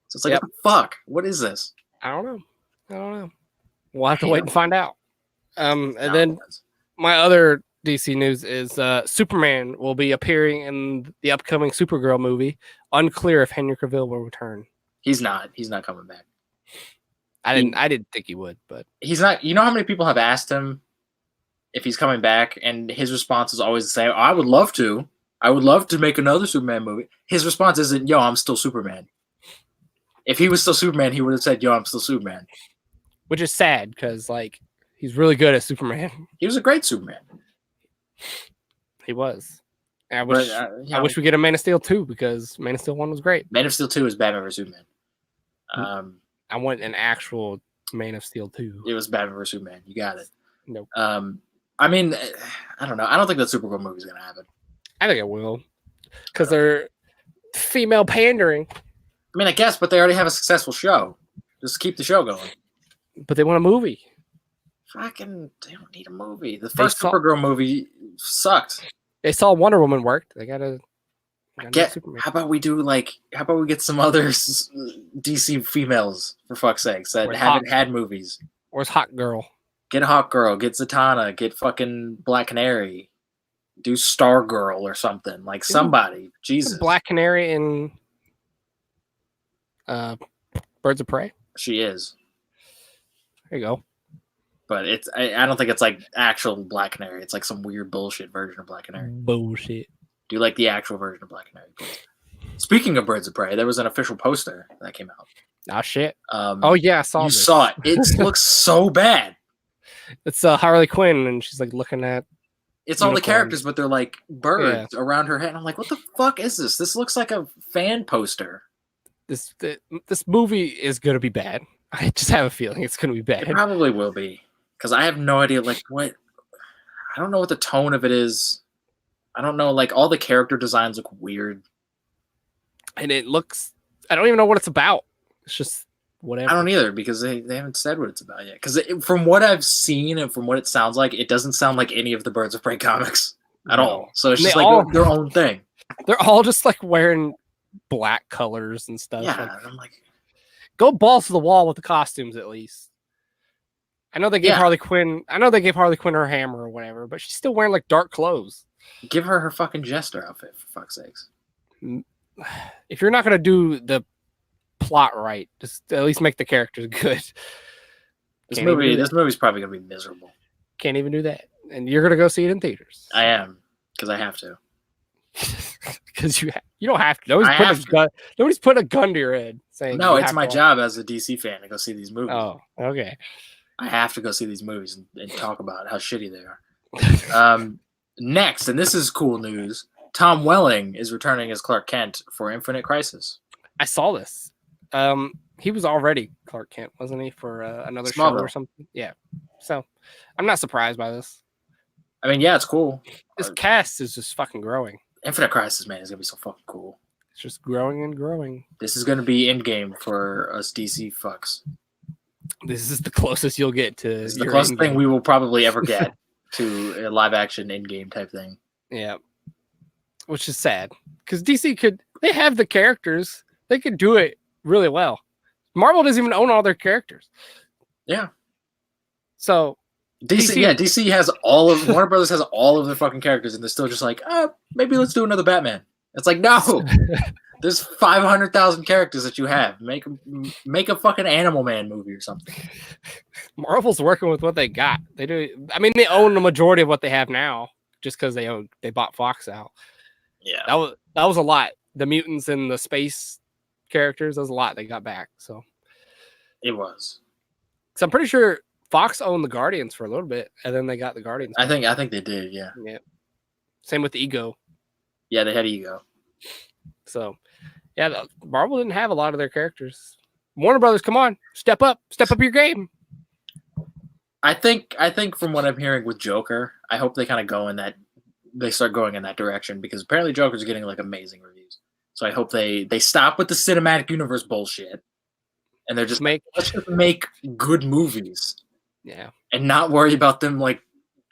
So it's like, what the fuck? What is this? I don't know. We'll have to wait and find out. And then my other DC news is Superman will be appearing in the upcoming Supergirl movie. Unclear if Henry Cavill will return. He's not coming back. I didn't think he would, but he's not. You know how many people have asked him if he's coming back, and his response is always the same. I would love to make another Superman movie. His response isn't, yo, I'm still Superman. If he was still Superman, he would have said, yo, I'm still Superman. Which is sad because like he's really good at Superman. He was a great Superman. He was. I wish we get a Man of Steel 2 because Man of Steel 1 was great. Man of Steel 2 is Batman vs Superman. I want an actual Man of Steel 2. It was Batman vs Superman. You got it. Nope. I mean, I don't know. I don't think that Supergirl movie is going to happen. I think it will. Because they're female pandering. I mean, I guess, but they already have a successful show. Just keep the show going. But they want a movie. Fucking, they don't need a movie. The first Supergirl movie sucked. They saw Wonder Woman worked. They gotta Superman. How about we get some other DC females, for fuck's sakes, that haven't had movies? Where's Hawk Girl? Get Hawk Girl, get Zatanna, get fucking Black Canary. Do Star Girl or something. Like somebody. Jesus. Black Canary in Birds of Prey? She is. There you go. But I don't think it's like actual Black Canary. It's like some weird bullshit version of Black Canary. Bullshit. Do you like the actual version of Black Canary, please? Speaking of Birds of Prey, there was an official poster that came out. Oh shit. Oh yeah, I saw. You saw it. It looks so bad. It's Harley Quinn, and she's like looking at. It's all the characters, but they're like birds around her head. And I'm like, what the fuck is this? This looks like a fan poster. This movie is gonna be bad. I just have a feeling it's gonna be bad. It probably will be, because I have no idea. Like what? I don't know what the tone of it is. I don't know. Like all the character designs look weird, and it looks. I don't even know what it's about. It's just whatever. I don't either, because they haven't said what it's about yet. Because from what I've seen and from what it sounds like, it doesn't sound like any of the Birds of Prey comics at all. So it's just like their own thing. They're all just like wearing black colors and stuff. Yeah, like, I'm like, go balls to the wall with the costumes at least. I know they gave Harley Quinn. I know they gave Harley Quinn her hammer or whatever, but she's still wearing like dark clothes. Give her fucking Jester outfit, for fuck's sakes. If you're not gonna do the plot right, just at least make the characters good. This movie's probably gonna be miserable. Can't even do that, and you're gonna go see it in theaters. I am, because I have to. Because you don't have to. Nobody's putting a gun to your head saying. No, it's my job as a DC fan to go see these movies. Oh, okay. I have to go see these movies and talk about how shitty they are. Next, and this is cool news, Tom Welling is returning as Clark Kent for Infinite Crisis. I saw this. He was already Clark Kent, wasn't he, for another show Smallville. or something? Yeah. So I'm not surprised by this. I mean, yeah, it's cool. This cast is just fucking growing. Infinite Crisis, man, is gonna be so fucking cool. It's just growing and growing. This is gonna be Endgame for us DC fucks. This is the closest you'll get to. This is the closest thing we will probably ever get to a live action Endgame type thing. Yeah. Which is sad. Because DC they have the characters. They could do it really well. Marvel doesn't even own all their characters. Yeah. So DC has all of Warner Brothers has all of their fucking characters, and they're still just like, maybe let's do another Batman. It's like, no, there's 500,000 characters that you have. Make a fucking Animal Man movie or something. Marvel's working with what they got. They do. I mean, they own the majority of what they have now, just because they bought Fox out. Yeah, that was a lot. The mutants and the space characters, that was a lot they got back. So it was. So I'm pretty sure Fox owned the Guardians for a little bit, and then they got the Guardians. I think they did. Yeah. Yeah. Same with the Ego. Yeah, they had Ego. So, yeah, Marvel didn't have a lot of their characters. Warner Brothers, come on, step up your game. I think from what I'm hearing with Joker, I hope they kind of go in that. They start going in that direction because apparently Joker's getting like amazing reviews. So I hope they stop with the cinematic universe bullshit, and they're just let's just make good movies. Yeah, and not worry about them like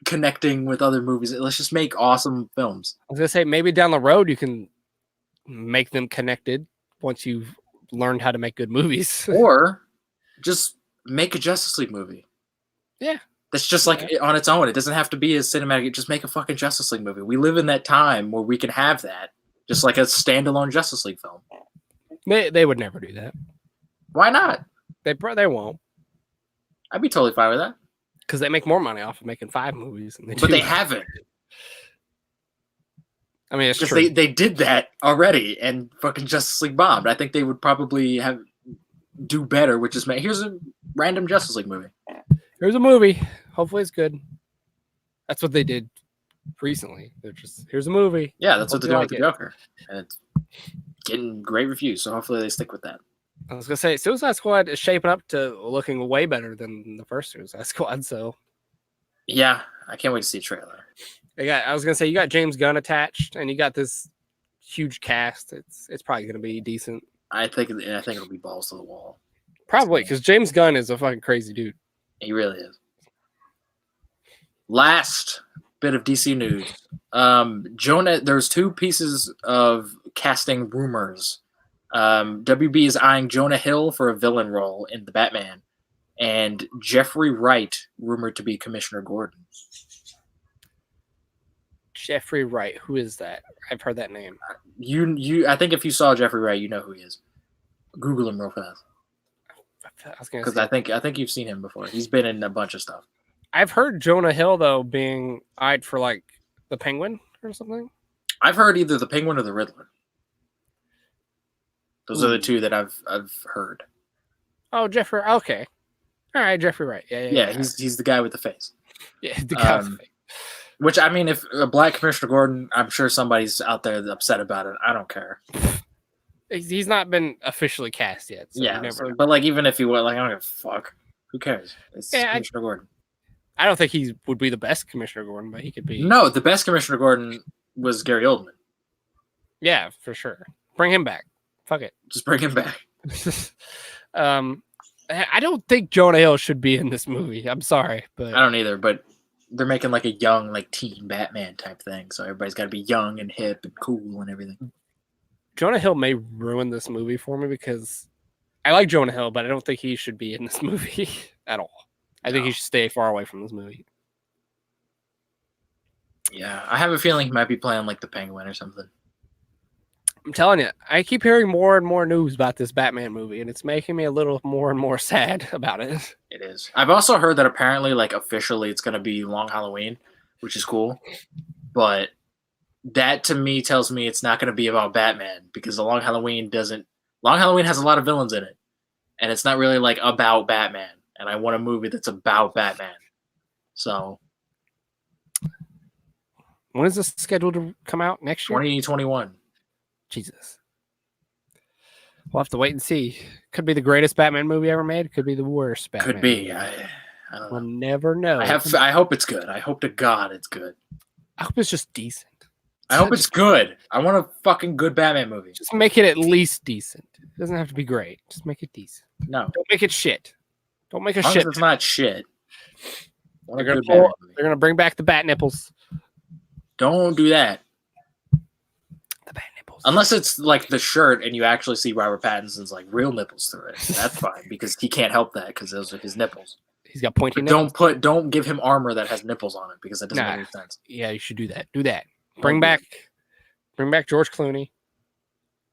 connecting with other movies. Let's just make awesome films. I was gonna say maybe down the road you can make them connected once you've learned how to make good movies, or just make a Justice League movie. Yeah. That's just like on its own. It doesn't have to be a cinematic. Just make a fucking Justice League movie. We live in that time where we can have that, just like a standalone Justice League film. They would never do that. Why not? They won't. I'd be totally fine with that. Because they make more money off of making 5 movies. Than they haven't. I mean, it's true. They did that already, and fucking Justice League bombed. I think they would probably do better, which is here's a random Justice League movie. Here's a movie. Hopefully it's good. That's what they did recently. They're just, here's a movie. Yeah, that's what they're doing with the Joker. And it's getting great reviews, so hopefully they stick with that. I was going to say, Suicide Squad is shaping up to looking way better than the first Suicide Squad, so. Yeah, I can't wait to see a trailer. I was going to say, you got James Gunn attached, and you got this huge cast. It's probably going to be decent. I think it'll be balls to the wall. Probably, because James Gunn is a fucking crazy dude. He really is. Last bit of DC news. There's 2 pieces of casting rumors. WB is eyeing Jonah Hill for a villain role in The Batman, and Jeffrey Wright rumored to be Commissioner Gordon. Jeffrey Wright, who is that? I've heard that name. I think if you saw Jeffrey Wright, you know who he is. Google him real fast. Because I think you've seen him before. He's been in a bunch of stuff. I've heard Jonah Hill though being eyed for like the Penguin or something. I've heard either the Penguin or the Riddler. Those are the 2 that I've heard. Oh, Jeffrey. Okay, all right, Jeffrey Wright. Yeah. He's the guy with the face. Yeah, the guy with the face. Which, I mean, if a black Commissioner Gordon, I'm sure somebody's out there that's upset about it. I don't care. He's not been officially cast yet. So yeah, but like even if he was, like, I don't give a fuck. Who cares? It's Commissioner Gordon. I don't think he would be the best Commissioner Gordon, but he could be. No, the best Commissioner Gordon was Gary Oldman. Yeah, for sure. Bring him back. Fuck it. Just bring him back. I don't think Jonah Hill should be in this movie. I'm sorry, but I don't either. But they're making like a young, like teen Batman type thing, so everybody's got to be young and hip and cool and everything. Jonah Hill may ruin this movie for me because I like Jonah Hill, but I don't think he should be in this movie at all. I think he should stay far away from this movie. Yeah, I have a feeling he might be playing like the Penguin or something. I'm telling you, I keep hearing more and more news about this Batman movie, and it's making me a little more and more sad about it. It is. I've also heard that apparently, like, officially it's going to be Long Halloween, which is cool. But that, to me, tells me it's not going to be about Batman, because the Long Halloween has a lot of villains in it, and it's not really, like, about Batman. And I want a movie that's about Batman. So. When is this scheduled to come out? Next year? 2021. Jesus. We'll have to wait and see. Could be the greatest Batman movie ever made. Could be the worst Batman. Could be. movie. I don't know. We'll never know. I hope it's good. I hope to God it's good. I hope it's just decent. I hope it's good. I want a fucking good Batman movie. Just make it at least decent. It doesn't have to be great. Just make it decent. No. Don't make it shit. Don't make a As long shit. as it's not shit. They're gonna bring back the bat nipples. Don't do that. The bat nipples. Unless it's like the shirt and you actually see Robert Pattinson's like real nipples through it. That's fine because he can't help that because those are his nipples. He's got pointy But nipples. don't give him armor that has nipples on it because that doesn't make any sense. Yeah, you should do that. Do that. Bring back George Clooney.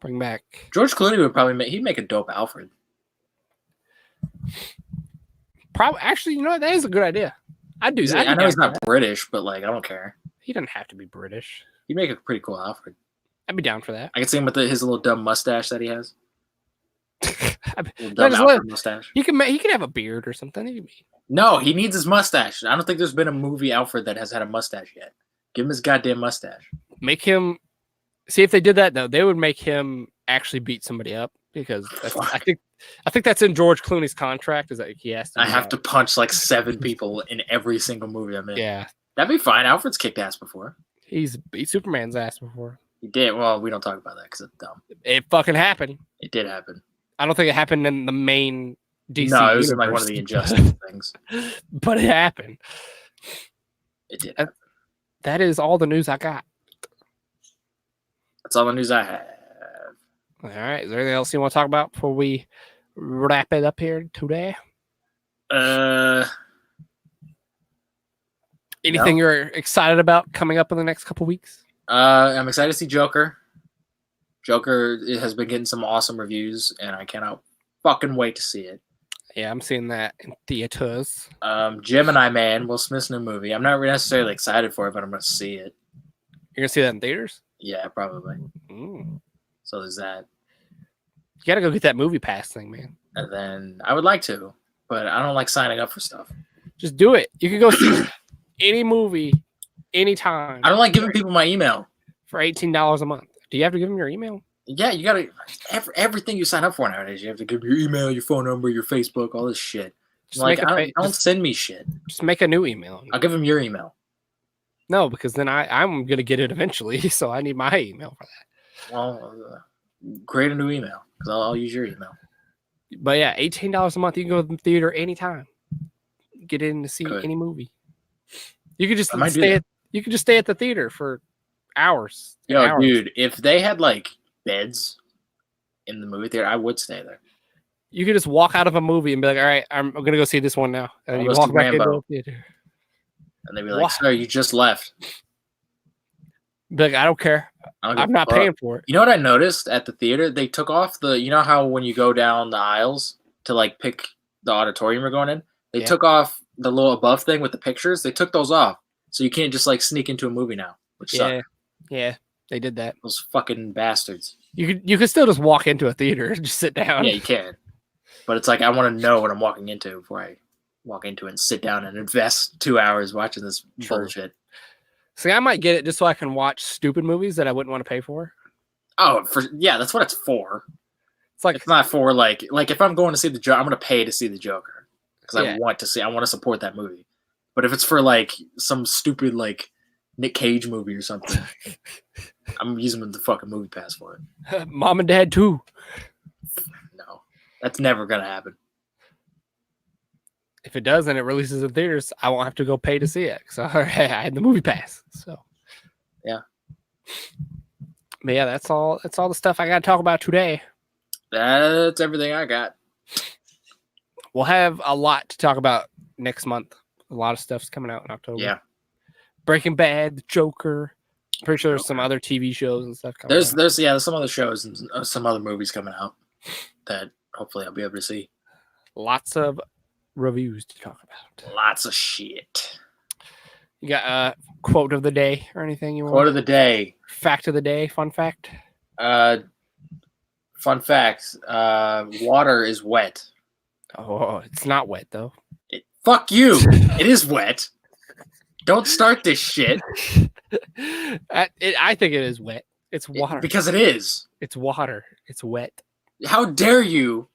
Bring back George Clooney would probably he'd make a dope Alfred. Probably actually, you know what? That is a good idea. I'd do that. I know he's not British, but like I don't care. He doesn't have to be British. He'd make a pretty cool Alfred. I'd be down for that. I can see him with his little dumb mustache that he has. Dumb Alfred mustache. He can have a beard or something. No, he needs his mustache. I don't think there's been a movie Alfred that has had a mustache yet. Give him his goddamn mustache. Make him see if they did that though. They would make him actually beat somebody up because I think that's in George Clooney's contract. Is that he has to? I have to punch like 7 people in every single movie I'm in. Yeah, that'd be fine. Alfred's kicked ass before. He's beat Superman's ass before. He did. Well, we don't talk about that because it's dumb. It fucking happened. It did happen. I don't think it happened in the main DC. No, it was universe, in like one of the Injustice things. But it happened. It did happen. That is all the news I got. That's all the news I have. All right. Is there anything else you want to talk about before we wrap it up here today? Anything you're excited about coming up in the next couple weeks? I'm excited to see Joker. Joker has been getting some awesome reviews, and I cannot fucking wait to see it. Yeah, I'm seeing that in theaters. Gemini Man, Will Smith's new movie. I'm not necessarily excited for it, but I'm going to see it. You're going to see that in theaters? Yeah, probably. Mm. So there's that. You got to go get that movie pass thing, man. And then I would like to, but I don't like signing up for stuff. Just do it. You can go see any movie, anytime. I don't like giving people my email. For $18 a month. Do you have to give them your email? Yeah, you gotta everything you sign up for nowadays. You have to give your email, your phone number, your Facebook, all this shit. Just like, don't send me shit. Just make a new email. I'll give them your email. No, because then I'm gonna get it eventually, so I need my email for that. Well, create a new email because I'll use your email. But yeah, $18 a month. You can go to the theater anytime. Get in to see any movie. You could just stay. You could just stay at the theater for hours. Yo, hours. Dude, if they had like beds in the movie theater, I would stay there. You could just walk out of a movie and be like, "All right, I'm gonna go see this one now," and you walk back into the theater. And they'd be like, "Sir, you just left." Be like, "I don't care. I'm not paying for it." You know what I noticed at the theater? They took off the. You know how when you go down the aisles to like pick the auditorium you're going in, they took off the little above thing with the pictures. They took those off, so you can't just like sneak into a movie now. Which sucks. Yeah, they did that. Those fucking bastards. You could still just walk into a theater and just sit down. Yeah, you can. But it's like I want to know what I'm walking into before I walk into it and sit down and invest 2 hours watching this bullshit. See, I might get it just so I can watch stupid movies that I wouldn't want to pay for. Oh, that's what it's for. It's not for like if I'm going to see the Joker, I'm going to pay to see the Joker because I want to support that movie. But if it's for like some stupid like Nick Cage movie or something, I'm using the fucking movie pass for it. Mom and Dad too. No, that's never gonna happen. If it does and it releases in theaters, I won't have to go pay to see it. So I had the movie pass. So yeah. But yeah, that's all the stuff I got to talk about today. That's everything I got. We'll have a lot to talk about next month. A lot of stuff's coming out in October. Yeah. Breaking Bad, The Joker. I'm pretty sure there's some other TV shows and stuff coming out. There's some other shows and some other movies coming out that hopefully I'll be able to see. Lots of reviews to talk about. Lots of shit. You got a quote of the day or anything you want? Quote of the day. Fact of the day. Fun fact. Fun fact. Water is wet. Oh, it's not wet though. Fuck you. It is wet. Don't start this shit. I think it is wet. It's water. Because it is. It's water. It's wet. How dare you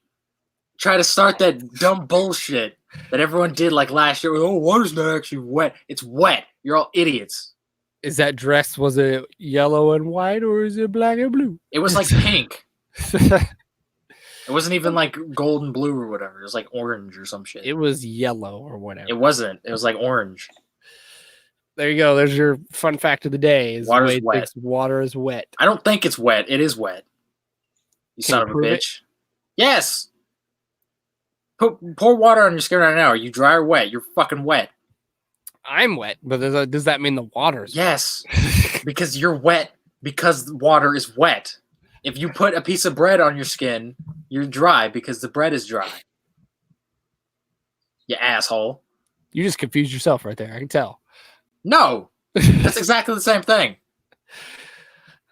try to start that dumb bullshit that everyone did like last year? Oh, water's not actually wet. It's wet. You're all idiots. Is that dress, was it yellow and white or is it black and blue? It was like pink. It wasn't even like gold and blue or whatever. It was like orange or some shit. It was yellow or whatever. It wasn't. It was like orange. There you go. There's your fun fact of the day. Water's wet. Water is wet. I don't think it's wet. It is wet. You son of a bitch. Yes. Pour water on your skin right now. Are you dry or wet? You're fucking wet. I'm wet, but does that mean the water's yes, because you're wet because the water is wet. If you put a piece of bread on your skin, you're dry because the bread is dry. You asshole. You just confused yourself right there. I can tell. No, that's exactly the same thing.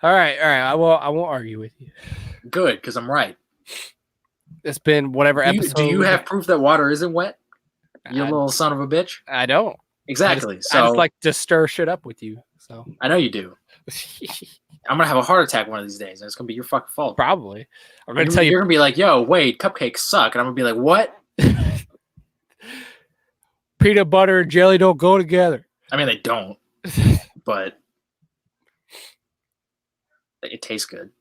All right. I won't argue with you. Good, because I'm right. It's been whatever episode. Do you have proof that water isn't wet? You little son of a bitch. I don't. Exactly. I just like to stir shit up with you. So I know you do. I'm gonna have a heart attack one of these days, and it's gonna be your fucking fault. Probably. I'm gonna tell you. You're gonna be like, "Yo, wait, cupcakes suck," and I'm gonna be like, "What?" Peanut butter and jelly don't go together. I mean, they don't, but it tastes good.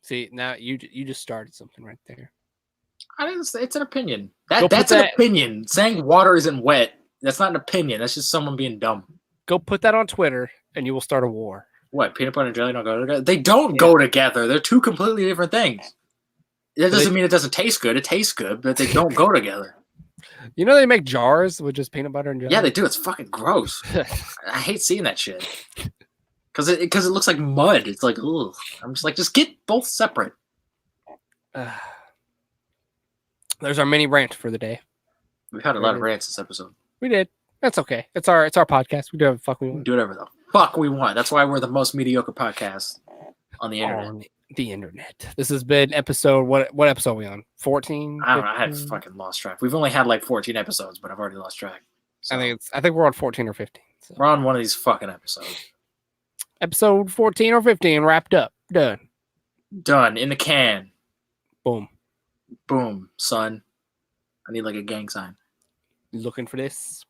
See, now you just started something right there. It's an opinion. That's an opinion. Saying water isn't wet. That's not an opinion. That's just someone being dumb. Go put that on Twitter, and you will start a war. What? Peanut butter and jelly don't go together? They don't go together. They're two completely different things. That doesn't mean it doesn't taste good. It tastes good, but they don't go together. You know they make jars with just peanut butter and jelly? Yeah, they do. It's fucking gross. I hate seeing that shit. Because it looks like mud. It's like, ugh. I'm just like, just get both separate. There's our mini rant for the day. We've had a lot of rants this episode. We did. That's okay. It's our podcast. We do whatever the fuck we want. Do whatever the fuck we want. That's why we're the most mediocre podcast on the internet. On the internet. This has been episode. What episode are we on? 14? I don't know. I have fucking lost track. We've only had like 14 episodes, but I've already lost track. So I think we're on 14 or 15. So. We're on one of these fucking episodes. Episode 14 or 15 wrapped up. Done. In the can. Boom. Boom, son. I need like a gang sign. You looking for this?